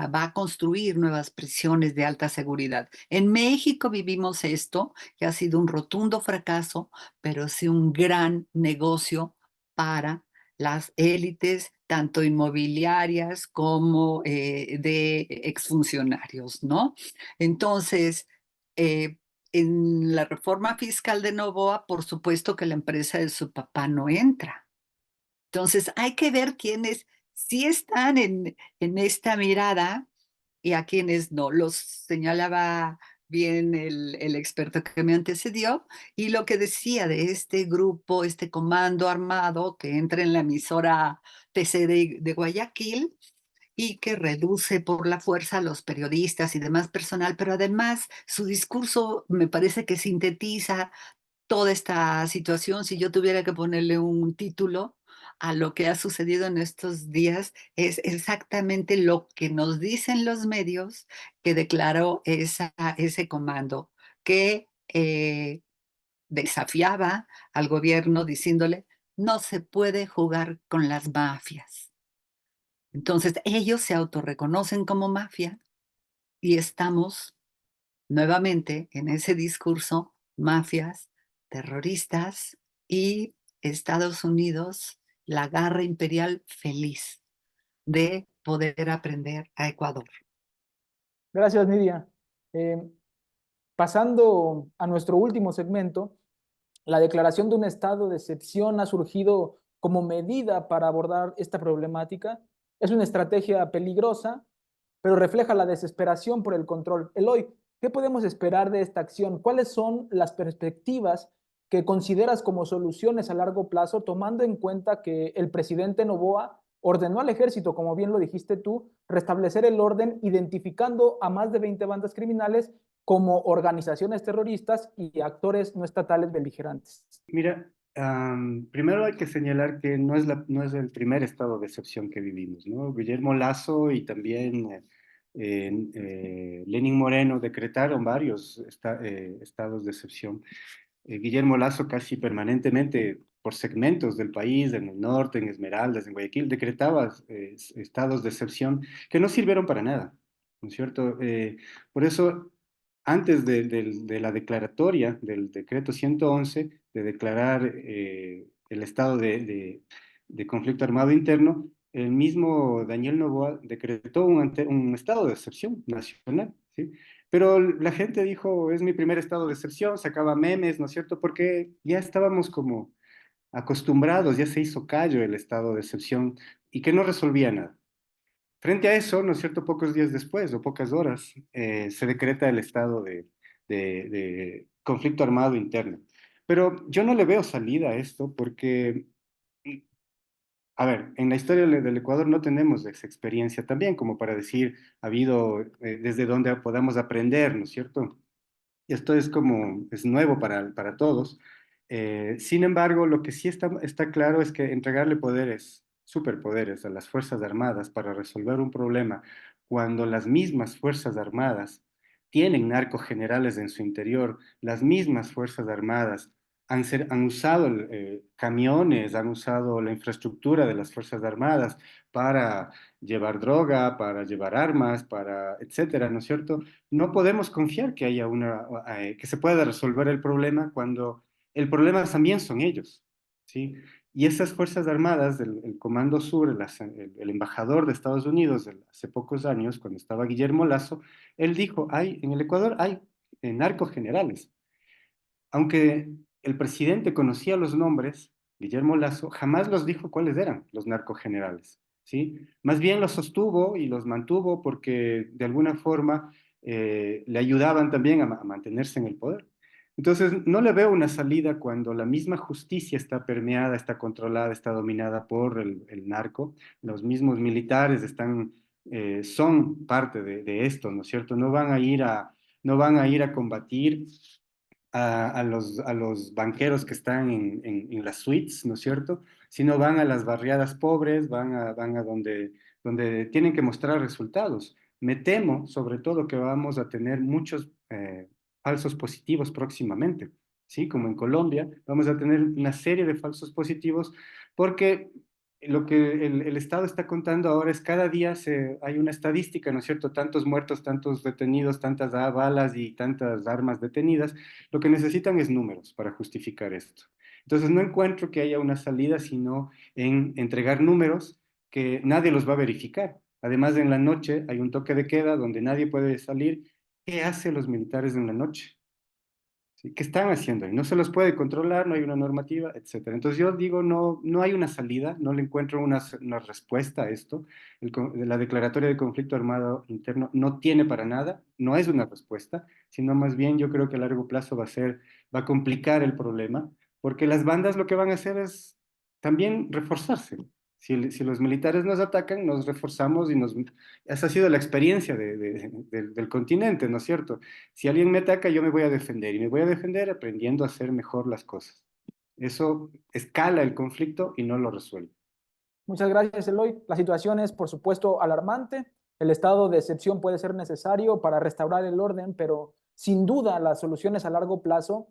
a construir nuevas prisiones de alta seguridad. En México vivimos esto, que ha sido un rotundo fracaso, pero sí un gran negocio para las élites, tanto inmobiliarias como de exfuncionarios, ¿no? Entonces, en la reforma fiscal de Noboa, por supuesto que la empresa de su papá no entra. Entonces hay que ver quiénes sí están en esta mirada y a quienes no. Los señalaba bien el experto que me antecedió, y lo que decía de este grupo, este comando armado que entra en la emisora TC de Guayaquil y que reduce por la fuerza a los periodistas y demás personal, pero además su discurso me parece que sintetiza toda esta situación. Si yo tuviera que ponerle un título a lo que ha sucedido en estos días, es exactamente lo que nos dicen los medios que declaró ese comando, que desafiaba al gobierno diciéndole, no se puede jugar con las mafias. Entonces ellos se autorreconocen como mafia y estamos nuevamente en ese discurso, mafias, terroristas y Estados Unidos, la garra imperial feliz de poder aprender a Ecuador. Gracias, Nidia. Pasando a nuestro último segmento, la declaración de un estado de excepción ha surgido como medida para abordar esta problemática. Es una estrategia peligrosa, pero refleja la desesperación por el control. Eloy, ¿qué podemos esperar de esta acción? ¿Cuáles son las perspectivas que consideras como soluciones a largo plazo, tomando en cuenta que el presidente Noboa ordenó al ejército, como bien lo dijiste tú, restablecer el orden, identificando a más de 20 bandas criminales como organizaciones terroristas y actores no estatales beligerantes? Mira, primero hay que señalar que no es el primer estado de excepción que vivimos, ¿no? Guillermo Lasso y también Lenín Moreno decretaron varios estados de excepción. Guillermo Lasso casi permanentemente por segmentos del país, en el norte, en Esmeraldas, en Guayaquil, decretaba estados de excepción que no sirvieron para nada, ¿no es cierto? Por eso, antes de la declaratoria del decreto 111, de declarar el estado de conflicto armado interno, el mismo Daniel Noboa decretó un estado de excepción nacional, ¿sí? Pero la gente dijo, es mi primer estado de excepción, sacaba memes, ¿no es cierto? Porque ya estábamos como acostumbrados, ya se hizo callo el estado de excepción y que no resolvía nada. Frente a eso, ¿no es cierto? Pocos días después o pocas horas, se decreta el estado de conflicto armado interno. Pero yo no le veo salida a esto porque, a ver, en la historia del Ecuador no tenemos esa experiencia también como para decir, ha habido desde donde podamos aprender, ¿no es cierto? Esto es como, es nuevo para todos. Sin embargo, lo que sí está claro es que entregarle poderes, superpoderes a las Fuerzas Armadas para resolver un problema, cuando las mismas Fuerzas Armadas tienen narcogenerales en su interior, las mismas Fuerzas Armadas han usado camiones, han usado la infraestructura de las Fuerzas Armadas para llevar droga, para llevar armas, para etcétera, ¿no es cierto? No podemos confiar que haya que se pueda resolver el problema cuando el problema también son ellos, ¿sí? Y esas Fuerzas Armadas, el Comando Sur, el embajador de Estados Unidos hace pocos años, cuando estaba Guillermo Lasso, él dijo, en el Ecuador hay narcogenerales. Aunque el presidente conocía los nombres, Guillermo Lasso jamás los dijo cuáles eran los narcogenerales, ¿sí? Más bien los sostuvo y los mantuvo porque de alguna forma le ayudaban también a mantenerse en el poder. Entonces, no le veo una salida cuando la misma justicia está permeada, está controlada, está dominada por el narco. Los mismos militares son parte de esto, ¿no es cierto? No van a ir a combatir a los banqueros que están en las suites, ¿no es cierto? Sino van a las barriadas pobres, van a donde tienen que mostrar resultados. Me temo, sobre todo, que vamos a tener muchos falsos positivos próximamente, ¿sí? Como en Colombia, vamos a tener una serie de falsos positivos porque lo que el Estado está contando ahora es cada día hay una estadística, ¿no es cierto? Tantos muertos, tantos detenidos, tantas balas y tantas armas detenidas. Lo que necesitan es números para justificar esto. Entonces no encuentro que haya una salida sino en entregar números que nadie los va a verificar. Además, en la noche hay un toque de queda donde nadie puede salir. ¿Qué hacen los militares en la noche? ¿Sí? ¿Qué están haciendo? Y no se los puede controlar, no hay una normativa, etcétera. Entonces yo digo, no, no hay una salida, no le encuentro una respuesta a esto. La declaratoria de conflicto armado interno no tiene para nada, no es una respuesta, sino más bien yo creo que a largo plazo va a complicar el problema, porque las bandas lo que van a hacer es también reforzarse. Si los militares nos atacan, nos reforzamos y esa ha sido la experiencia del continente, ¿no es cierto? Si alguien me ataca, yo me voy a defender y me voy a defender aprendiendo a hacer mejor las cosas. Eso escala el conflicto y no lo resuelve. Muchas gracias, Eloy. La situación es, por supuesto, alarmante. El estado de excepción puede ser necesario para restaurar el orden, pero sin duda las soluciones a largo plazo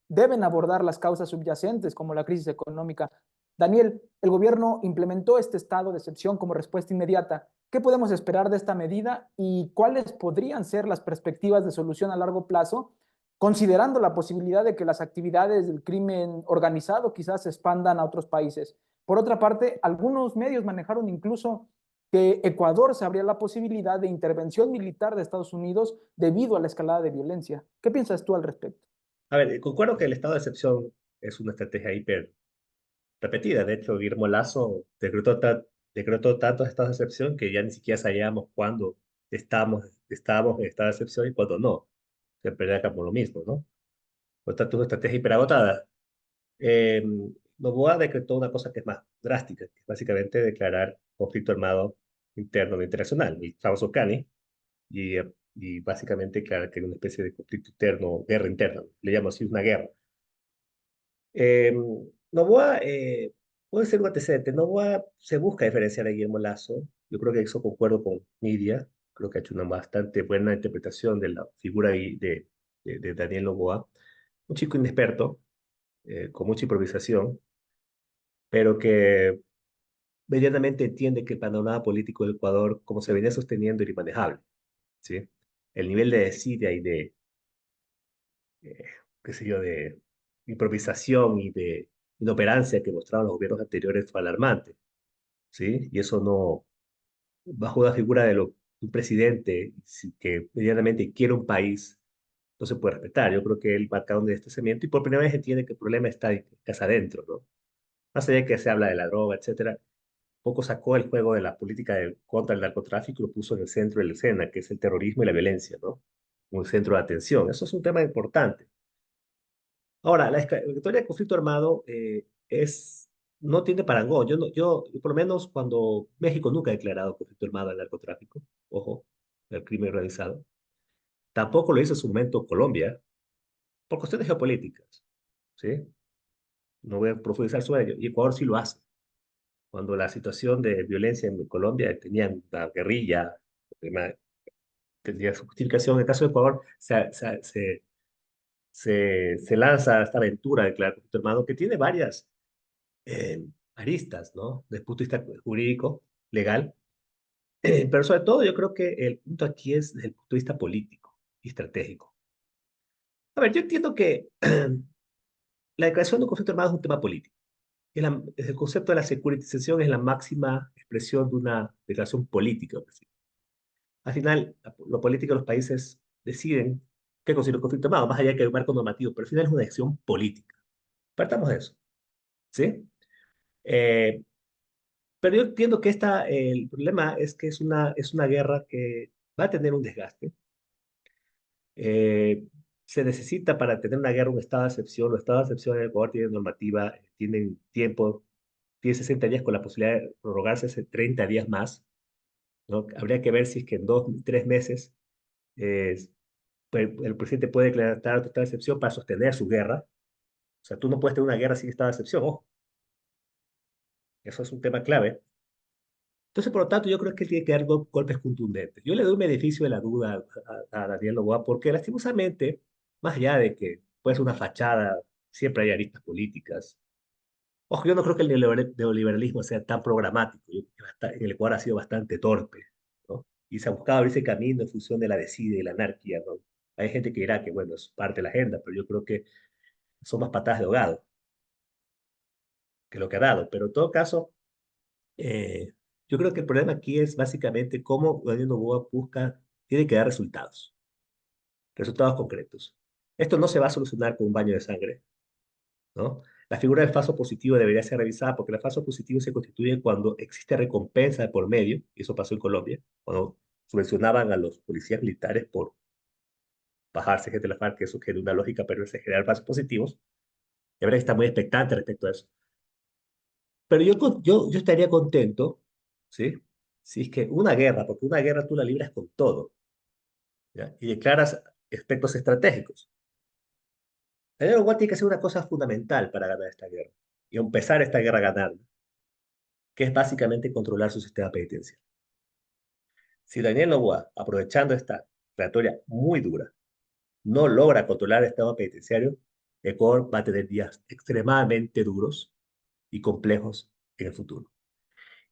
deben abordar las causas subyacentes, como la crisis económica. Daniel, el gobierno implementó este estado de excepción como respuesta inmediata. ¿Qué podemos esperar de esta medida y cuáles podrían ser las perspectivas de solución a largo plazo, considerando la posibilidad de que las actividades del crimen organizado quizás se expandan a otros países? Por otra parte, algunos medios manejaron incluso que Ecuador se abría la posibilidad de intervención militar de Estados Unidos debido a la escalada de violencia. ¿Qué piensas tú al respecto? A ver, concuerdo que el estado de excepción es una estrategia hiper repetida. De hecho, Guillermo Lasso decretó tantos estados de excepción que ya ni siquiera sabíamos cuándo estábamos en estado de excepción y cuándo no. Siempre era como lo mismo, ¿no? Por lo tanto, una estrategia hiperagotada. Eh, Noboa decretó una cosa que es más drástica, que es básicamente declarar conflicto armado interno e internacional, el famoso CANI, y básicamente declarar que hay una especie de conflicto interno, guerra interna, le llamo así una guerra. Eh, Noboa puede ser un antecedente. Noboa se busca diferenciar a Guillermo Lasso. Yo creo que eso concuerdo con Nidia. Creo que ha hecho una bastante buena interpretación de la figura de Daniel Noboa. Un chico inexperto, con mucha improvisación, pero que medianamente entiende que el panorama político del Ecuador, como se venía sosteniendo, era inmanejable, ¿sí? El nivel de desidia y de, eh, qué sé yo, de improvisación y de inoperancia que mostraban los gobiernos anteriores fue alarmante, ¿sí? Y eso no, bajo la figura de un presidente que medianamente quiere un país, no se puede respetar. Yo creo que él marca un distanciamiento y por primera vez entiende que el problema está en casa adentro, ¿no? Más allá de que se habla de la droga, etcétera, poco sacó el juego de la política contra el narcotráfico y lo puso en el centro de la escena, que es el terrorismo y la violencia, ¿no? Como el centro de atención. Eso es un tema importante. Ahora, la historia del conflicto armado no tiene parangón. Yo, por lo menos, cuando México nunca ha declarado conflicto armado al narcotráfico, ojo, al crimen organizado, tampoco lo hizo en su momento Colombia, por cuestiones geopolíticas, ¿sí? No voy a profundizar sobre ello. Y Ecuador sí lo hace. Cuando la situación de violencia en Colombia tenían una guerrilla, tenía su justificación. En el caso de Ecuador, se lanza esta aventura de declarar conflicto armado que tiene varias aristas, ¿no? Desde el punto de vista jurídico, legal, pero sobre todo yo creo que el punto aquí es desde el punto de vista político y estratégico. A ver, yo entiendo que la declaración de un conflicto armado es un tema político. El concepto de la securitización es la máxima expresión de una declaración política. Al final, los políticos de los países deciden qué considera un conflicto armado, más allá de que hay un marco normativo, pero al final es una decisión política. Partamos de eso, ¿sí? Eh, pero yo entiendo que el problema es que es una guerra que va a tener un desgaste. Eh, Se necesita para tener una guerra un estado de excepción. Los estados de excepción en Ecuador tienen normativa, tienen tiempo, tienen 60 días con la posibilidad de prorrogarse hace 30 días más, ¿no? Habría que ver si es que en 2, 3 meses eh, el presidente puede declarar estado de excepción para sostener su guerra. O sea, tú no puedes tener una guerra sin estado de excepción, ojo. Eso es un tema clave. Entonces, por lo tanto, yo creo que tiene que dar golpes contundentes. Yo le doy un beneficio de la duda a Daniel Noboa porque lastimosamente, más allá de que puede ser una fachada, siempre hay aristas políticas. Ojo, yo no creo que el neoliberalismo sea tan programático. En el Ecuador ha sido bastante torpe, ¿no? Y se ha buscado abrirse camino en función de la desidia y la anarquía, ¿no? Hay gente que dirá que, bueno, es parte de la agenda, pero yo creo que son más patadas de ahogado que lo que ha dado. Pero en todo caso, Eh, yo creo que el problema aquí es básicamente cómo Daniel Noboa tiene que dar resultados, resultados concretos. Esto no se va a solucionar con un baño de sangre, ¿no? La figura del falso positivo debería ser revisada porque el falso positivo se constituye cuando existe recompensa de por medio, y eso pasó en Colombia, cuando subvencionaban a los policías militares por bajarse gente de la FARC, que eso genera una lógica perversa de generar falsos positivos. Y habrá que estar muy expectante respecto a eso. Pero yo estaría contento, ¿sí? Si es que una guerra, porque una guerra tú la libras con todo, ¿ya? Y declaras aspectos estratégicos. El Uruguay tiene que hacer una cosa fundamental para ganar esta guerra, y empezar esta guerra ganando, que es básicamente controlar su sistema penitenciario. Si Daniel Noboa, aprovechando esta declaratoria muy dura, no logra controlar el sistema penitenciario, Ecuador va a tener días extremadamente duros y complejos en el futuro.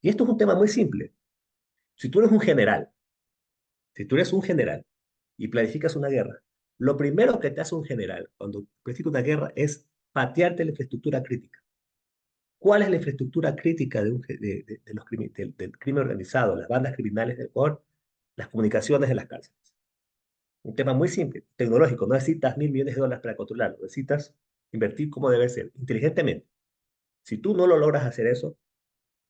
Y esto es un tema muy simple. Si tú eres un general, si tú eres un general y planificas una guerra, lo primero que te hace un general cuando planifica una guerra es patearte la infraestructura crítica. ¿Cuál es la infraestructura crítica del crimen organizado, las bandas criminales del Ecuador? Las comunicaciones en las cárceles. Un tema muy simple, tecnológico. No necesitas $1.000 millones para controlarlo. Necesitas invertir como debe ser, inteligentemente. Si tú no lo logras hacer eso,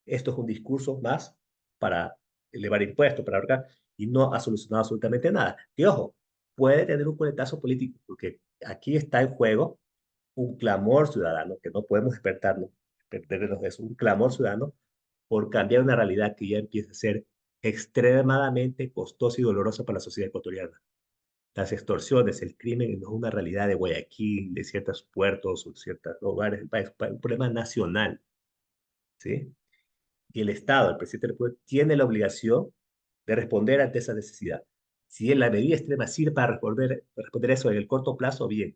esto es un discurso más para elevar impuestos, para ahorcar, y no ha solucionado absolutamente nada. Y ojo, puede tener un coletazo político, porque aquí está en juego un clamor ciudadano, que no podemos perdernos de eso, un clamor ciudadano por cambiar una realidad que ya empieza a ser extremadamente costosa y dolorosa para la sociedad ecuatoriana. Las extorsiones, el crimen no es una realidad de Guayaquil, de ciertos puertos o ciertos lugares del país, es un problema nacional, ¿sí? Y el Estado, el presidente del pueblo, tiene la obligación de responder ante esa necesidad. Si la medida extrema sirve para responder eso en el corto plazo, bien.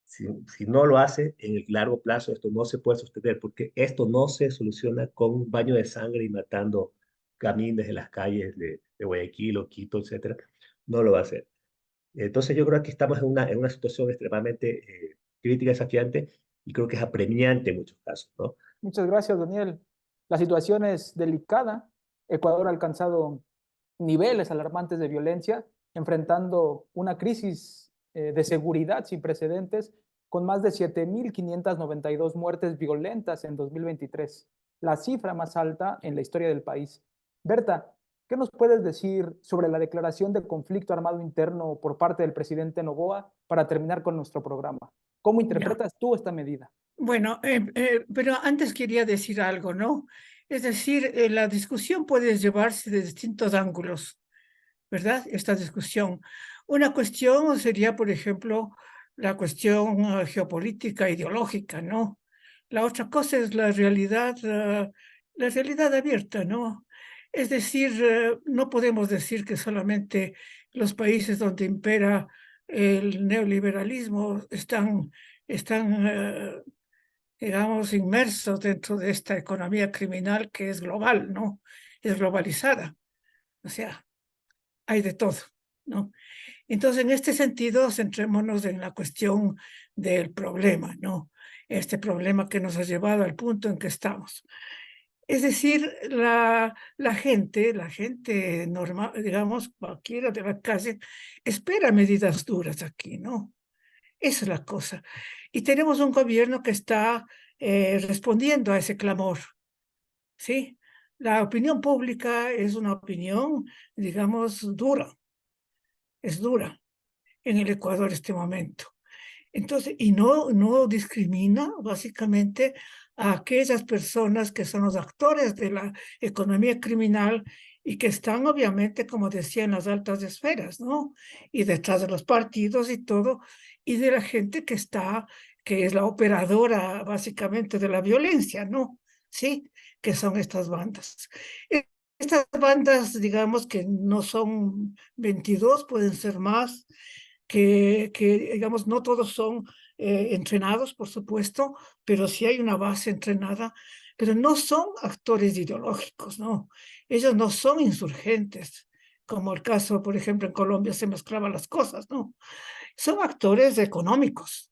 Si no lo hace en el largo plazo, esto no se puede sostener, porque esto no se soluciona con un baño de sangre y matando camines en las calles de Guayaquil o Quito, etcétera. No lo va a hacer. Entonces yo creo que estamos en una situación extremadamente crítica, desafiante, y creo que es apremiante en muchos casos, ¿no? Muchas gracias, Daniel. La situación es delicada. Ecuador ha alcanzado niveles alarmantes de violencia, enfrentando una crisis de seguridad sin precedentes, con más de 7.592 muertes violentas en 2023, la cifra más alta en la historia del país. Berta, ¿qué nos puedes decir sobre la declaración de conflicto armado interno por parte del presidente Noboa para terminar con nuestro programa? ¿Cómo interpretas tú esta medida? Bueno, pero antes quería decir algo, ¿no? Es decir, la discusión puede llevarse de distintos ángulos, ¿verdad? Esta discusión. Una cuestión sería, por ejemplo, la cuestión geopolítica, ideológica, ¿no? La otra cosa es la realidad abierta, ¿no? Es decir, no podemos decir que solamente los países donde impera el neoliberalismo están digamos, inmersos dentro de esta economía criminal que es global, ¿no? Es globalizada. O sea, hay de todo, ¿no? Entonces, en este sentido, centrémonos en la cuestión del problema, ¿no? Este problema que nos ha llevado al punto en que estamos. Es decir, la gente normal, digamos, cualquiera de la calle, espera medidas duras aquí, ¿no? Esa es la cosa. Y tenemos un gobierno que está respondiendo a ese clamor, ¿sí? La opinión pública es una opinión, digamos, dura, es dura en el Ecuador este momento. Entonces, y no discrimina básicamente a aquellas personas que son los actores de la economía criminal y que están obviamente, como decía, en las altas esferas, ¿no? Y detrás de los partidos y todo, y de la gente que está, que es la operadora básicamente de la violencia, ¿no? Sí, que son estas bandas. Estas bandas, digamos que no son 22, pueden ser más, que digamos, no todos son entrenados, por supuesto, pero sí hay una base entrenada, pero no son actores ideológicos, ¿no? Ellos no son insurgentes, como el caso, por ejemplo, en Colombia se mezclaban las cosas, ¿no? Son actores económicos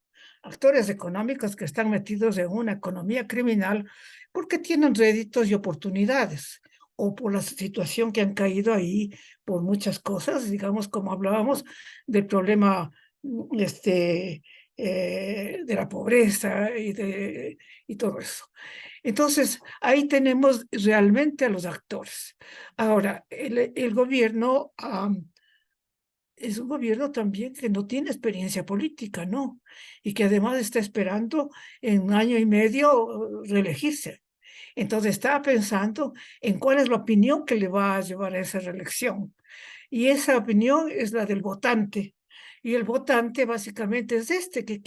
que están metidos en una economía criminal porque tienen réditos y oportunidades, o por la situación que han caído ahí, por muchas cosas, digamos, como hablábamos del problema de la pobreza y todo eso. Entonces, ahí tenemos realmente a los actores. Ahora, el gobierno es un gobierno también que no tiene experiencia política, ¿no? Y que además está esperando en 1 año y medio reelegirse. Entonces, estaba pensando en cuál es la opinión que le va a llevar a esa reelección. Y esa opinión es la del votante. Y el votante básicamente es que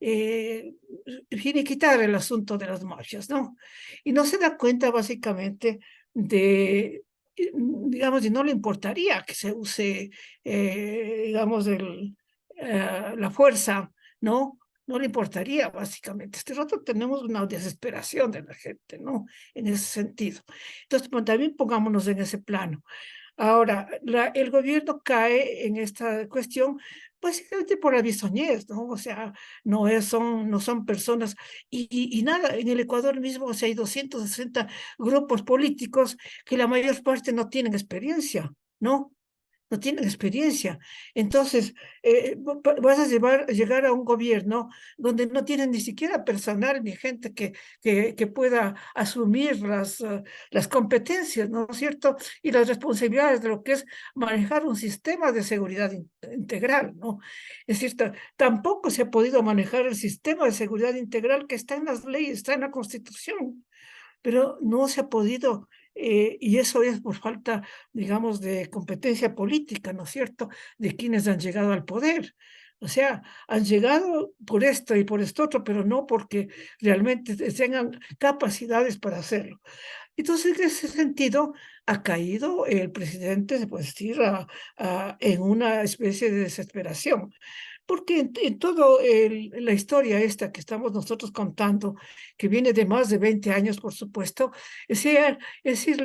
eh, quiere quitar el asunto de las mafias, ¿no? Y no se da cuenta básicamente de, digamos, y no le importaría que se use, digamos, la fuerza, ¿no? No le importaría, básicamente. Este rato tenemos una desesperación de la gente, ¿no? En ese sentido. Entonces, pues, también pongámonos en ese plano. Ahora, el gobierno cae en esta cuestión básicamente por la bisoñez, ¿no? O sea, no son personas, y nada, en el Ecuador mismo, o sea, hay 260 grupos políticos que la mayor parte no tienen experiencia, ¿no? No tienen experiencia. Entonces, vas a llegar a un gobierno donde no tienen ni siquiera personal ni gente que pueda asumir las competencias, ¿no es cierto? Y las responsabilidades de lo que es manejar un sistema de seguridad integral, ¿no? Es cierto, tampoco se ha podido manejar el sistema de seguridad integral que está en las leyes, está en la Constitución, pero no se ha podido, y eso es por falta, digamos, de competencia política, ¿no es cierto?, de quienes han llegado al poder. O sea, han llegado por esto y por esto otro, pero no porque realmente tengan capacidades para hacerlo. Entonces, en ese sentido, ha caído el presidente, se puede decir, en una especie de desesperación. Porque en todo la historia esta que estamos nosotros contando, que viene de más de 20 años, por supuesto, es decir,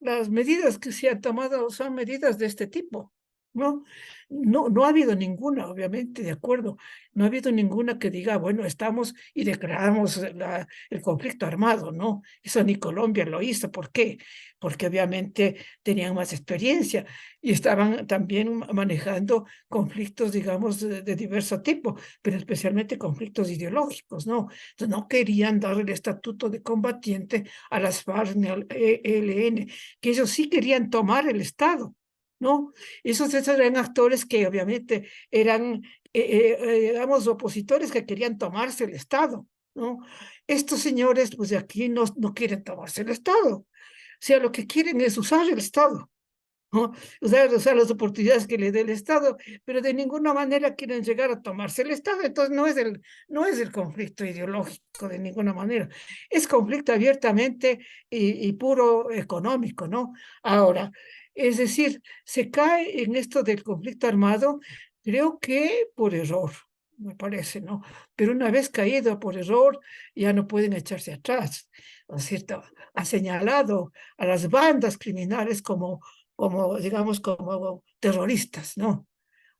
las medidas que se han tomado son medidas de este tipo, ¿no? No ha habido ninguna, obviamente, de acuerdo, no ha habido ninguna que diga, bueno, estamos y declaramos el conflicto armado, ¿no? Eso ni Colombia lo hizo. ¿Por qué? Porque obviamente tenían más experiencia y estaban también manejando conflictos, digamos, de diverso tipo, pero especialmente conflictos ideológicos, ¿no? Entonces no querían dar el estatuto de combatiente a las FARC ni al ELN, que ellos sí querían tomar el Estado, ¿no? Esos eran actores que obviamente eran, digamos, opositores que querían tomarse el Estado, ¿no? Estos señores, pues de aquí no quieren tomarse el Estado, o sea, lo que quieren es usar el Estado, ¿no? Usar las oportunidades que le dé el Estado, pero de ninguna manera quieren llegar a tomarse el Estado. Entonces no es el conflicto ideológico de ninguna manera, es conflicto abiertamente y puro económico, ¿no? Ahora, es decir, se cae en esto del conflicto armado, creo que por error, me parece, ¿no? Pero una vez caído por error, ya no pueden echarse atrás, ¿no es cierto? Ha señalado a las bandas criminales como, digamos, como terroristas, ¿no?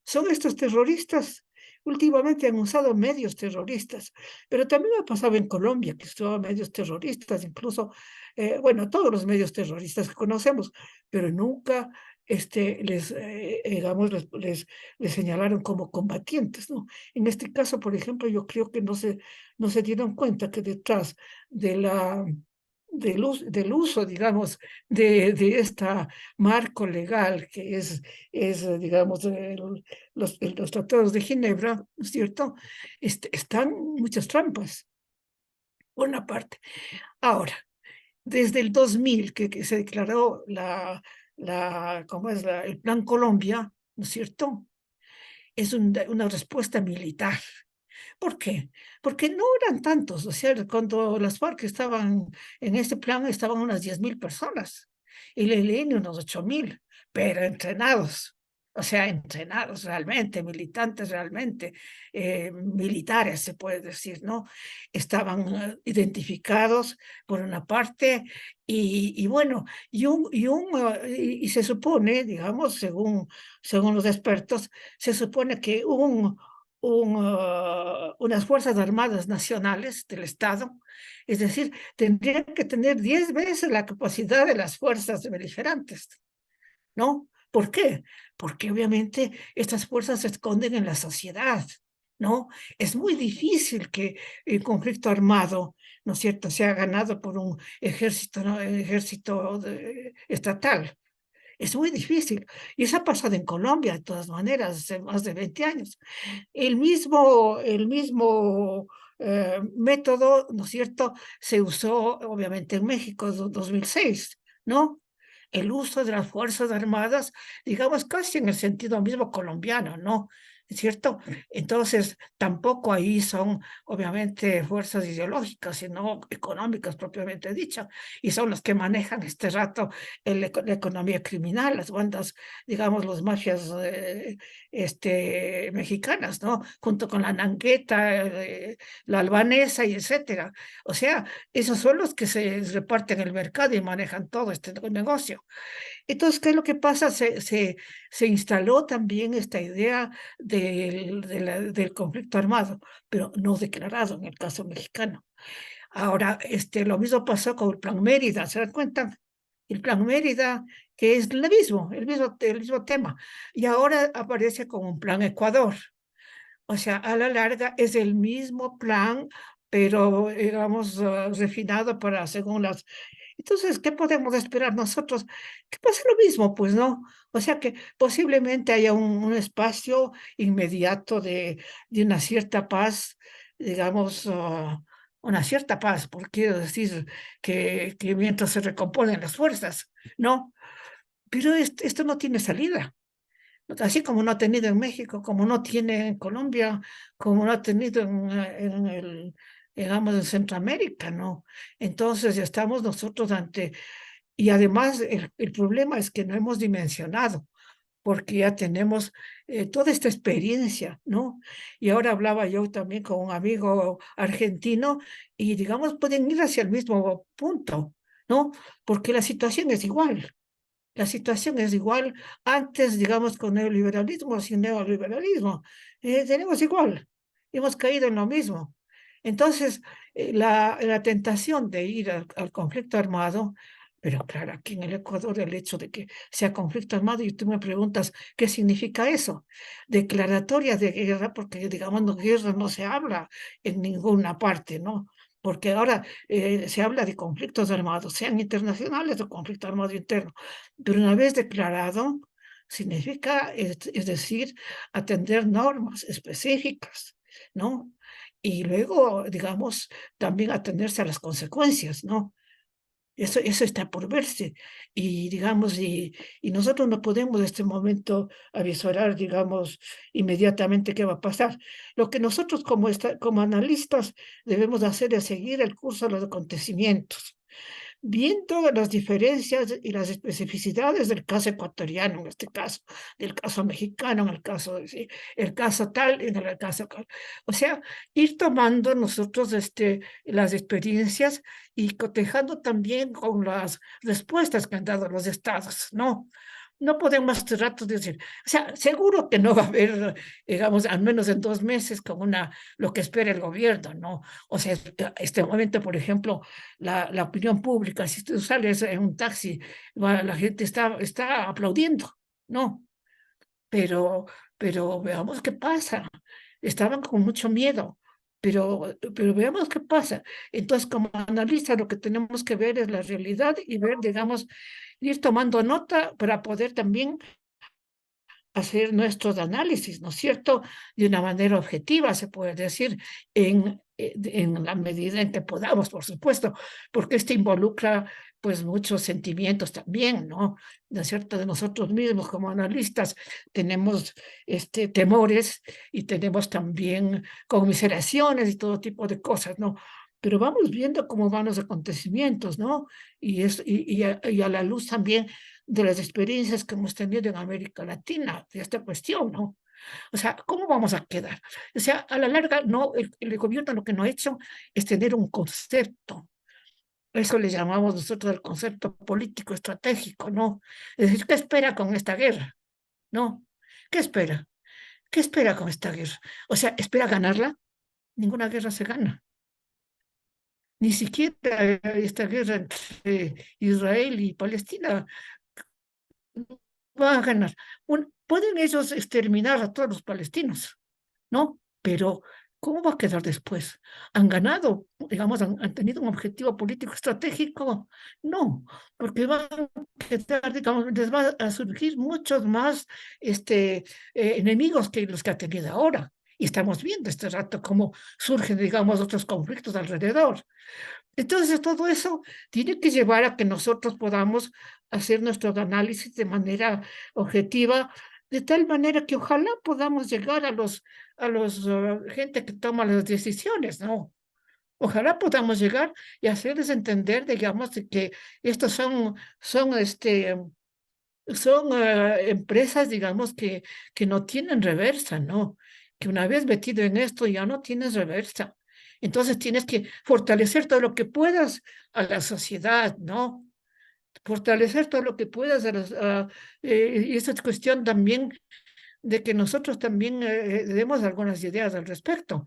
Son estos terroristas. Últimamente han usado medios terroristas, pero también ha pasado en Colombia, que usaban medios terroristas, incluso, bueno, todos los medios terroristas que conocemos, pero nunca digamos, les señalaron como combatientes, ¿no? En este caso, por ejemplo, yo creo que no se dieron cuenta que detrás de del uso, digamos, de esta marco legal que digamos, los tratados de Ginebra, ¿no es cierto? Están muchas trampas, por una parte. Ahora, desde el 2000, que se declaró ¿cómo es? El Plan Colombia, ¿no es cierto? Es una respuesta militar. ¿Por qué? Porque no eran tantos, o sea, cuando las FARC estaban en este plan, estaban unas 10.000 personas, y el ELN unos 8.000, pero entrenados, o sea, entrenados realmente, militantes realmente, militares se puede decir, ¿no? Estaban identificados por una parte, y bueno, y se supone, digamos, según los expertos, se supone que unas Fuerzas Armadas Nacionales del Estado, es decir, tendrían que tener 10 veces la capacidad de las fuerzas beligerantes, ¿no? ¿Por qué? Porque obviamente estas fuerzas se esconden en la sociedad, ¿no? Es muy difícil que el conflicto armado, ¿no es cierto?, sea ganado por un ejército, ¿no?, estatal. Es muy difícil. Y eso ha pasado en Colombia, de todas maneras, hace más de 20 años. El mismo método, ¿no es cierto?, se usó obviamente en México en 2006, ¿no? El uso de las Fuerzas Armadas, digamos, casi en el sentido mismo colombiano, ¿no? ¿Es cierto? Entonces, tampoco ahí son, obviamente, fuerzas ideológicas, sino económicas propiamente dicho, y son los que manejan este rato la economía criminal, las bandas, digamos, las mafias mexicanas, ¿no? Junto con la Nangueta, la albanesa y etcétera. O sea, esos son los que se reparten el mercado y manejan todo este negocio. Entonces, ¿qué es lo que pasa? Se instaló también esta idea del conflicto armado, pero no declarado en el caso mexicano. Ahora, lo mismo pasó con el Plan Mérida, ¿se dan cuenta? El Plan Mérida, que es el mismo tema, y ahora aparece como un Plan Ecuador. O sea, a la larga es el mismo plan, pero digamos, refinado para según las... Entonces, ¿qué podemos esperar nosotros? Que pase lo mismo, pues, ¿no? O sea, que posiblemente haya un espacio inmediato de una cierta paz, digamos, una cierta paz, porque quiero decir que mientras se recomponen las fuerzas, ¿no? Pero esto no tiene salida. Así como no ha tenido en México, como no tiene en Colombia, como no ha tenido digamos, en Centroamérica, ¿no? Entonces ya estamos nosotros ante, y además el problema es que no hemos dimensionado, porque ya tenemos toda esta experiencia, ¿no? Y ahora hablaba yo también con un amigo argentino y, digamos, pueden ir hacia el mismo punto, ¿no? Porque la situación es igual. La situación es igual antes, digamos, con neoliberalismo, sin neoliberalismo. Tenemos igual, hemos caído en lo mismo. Entonces, la tentación de ir al conflicto armado, pero claro, aquí en el Ecuador el hecho de que sea conflicto armado, y tú me preguntas, ¿qué significa eso? Declaratoria de guerra, porque digamos, de guerra no se habla en ninguna parte, ¿no? Porque ahora se habla de conflictos armados, sean internacionales o conflicto armado interno. Pero una vez declarado, significa, es decir, atender normas específicas, ¿no? Y luego, digamos, también atenderse a las consecuencias, ¿no? Eso está por verse. Y, digamos, y nosotros no podemos en este momento avisorar, digamos, inmediatamente qué va a pasar. Lo que nosotros como analistas debemos hacer es seguir el curso de los acontecimientos, viendo las diferencias y las especificidades del caso ecuatoriano, en este caso, del caso mexicano, en el caso, sí, el caso tal, en el caso tal. O sea, ir tomando nosotros las experiencias y cotejando también con las respuestas que han dado los estados, ¿no? No podemos este rato decir, o sea, seguro que no va a haber, digamos, al menos en 2 meses, como lo que espera el gobierno, ¿no? O sea, este momento, por ejemplo, la opinión pública, si tú sales en un taxi, la gente está aplaudiendo, ¿no? Pero, pero veamos qué pasa. Estaban con mucho miedo, pero veamos qué pasa. Entonces, como analista, lo que tenemos que ver es la realidad y ver, digamos, ir tomando nota para poder también hacer nuestros análisis, ¿no es cierto? De una manera objetiva, se puede decir, en la medida en que podamos, por supuesto, porque esto involucra pues muchos sentimientos también, ¿no es cierto? De nosotros mismos como analistas tenemos temores y tenemos también conmiseraciones y todo tipo de cosas, ¿no? Pero vamos viendo cómo van los acontecimientos, ¿no? Y a la luz también de las experiencias que hemos tenido en América Latina, de esta cuestión, ¿no? O sea, ¿cómo vamos a quedar? O sea, a la larga, no, el gobierno lo que no ha hecho es tener un concepto. Eso le llamamos nosotros el concepto político estratégico, ¿no? Es decir, ¿qué espera con esta guerra? ¿No? ¿Qué espera? ¿Qué espera con esta guerra? O sea, ¿espera ganarla? Ninguna guerra se gana. Ni siquiera esta guerra entre Israel y Palestina van a ganar. Pueden ellos exterminar a todos los palestinos, ¿no? Pero ¿cómo va a quedar después? ¿Han ganado? Digamos, ¿han tenido un objetivo político estratégico? No, porque van a quedar, digamos, les va a surgir muchos más enemigos que los que ha tenido ahora. Y estamos viendo este rato cómo surgen, digamos, otros conflictos alrededor. Entonces, todo eso tiene que llevar a que nosotros podamos hacer nuestro análisis de manera objetiva, de tal manera que ojalá podamos llegar a los gente que toma las decisiones, ¿no? Ojalá podamos llegar y hacerles entender, digamos, de que estos son empresas, digamos, que no tienen reversa, ¿no? Que una vez metido en esto ya no tienes reversa. Entonces tienes que fortalecer todo lo que puedas a la sociedad, ¿no? Fortalecer todo lo que puedas y esa es cuestión también de que nosotros también demos algunas ideas al respecto,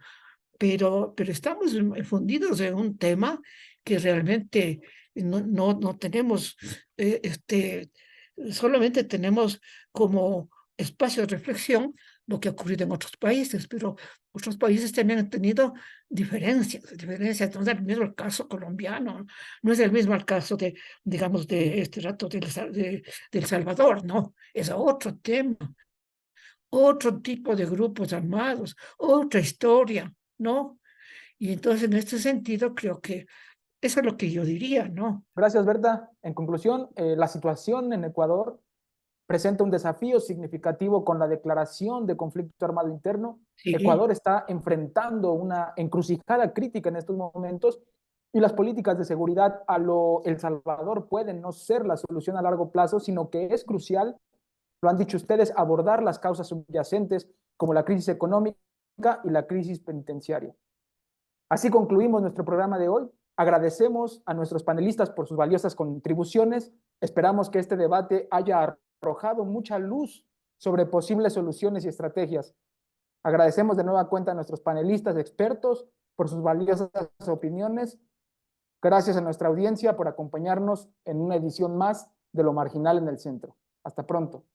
pero estamos fundidos en un tema que realmente no tenemos, solamente tenemos como espacio de reflexión lo que ha ocurrido en otros países, pero otros países también han tenido diferencias, no es el mismo el caso colombiano, no es el mismo el caso de, digamos, de este rato del Salvador, no, es otro tema, otro tipo de grupos armados, otra historia, ¿no? Y entonces en este sentido creo que eso es lo que yo diría, ¿no? Gracias, Berta. En conclusión, la situación en Ecuador presenta un desafío significativo con la declaración de conflicto armado interno. Sí, Ecuador está enfrentando una encrucijada crítica en estos momentos y las políticas de seguridad a lo El Salvador pueden no ser la solución a largo plazo, sino que es crucial, lo han dicho ustedes, abordar las causas subyacentes como la crisis económica y la crisis penitenciaria. Así concluimos nuestro programa de hoy. Agradecemos a nuestros panelistas por sus valiosas contribuciones. Esperamos que este debate haya arrojado mucha luz sobre posibles soluciones y estrategias. Agradecemos de nueva cuenta a nuestros panelistas expertos por sus valiosas opiniones. Gracias a nuestra audiencia por acompañarnos en una edición más de Lo Marginal en el Centro. Hasta pronto.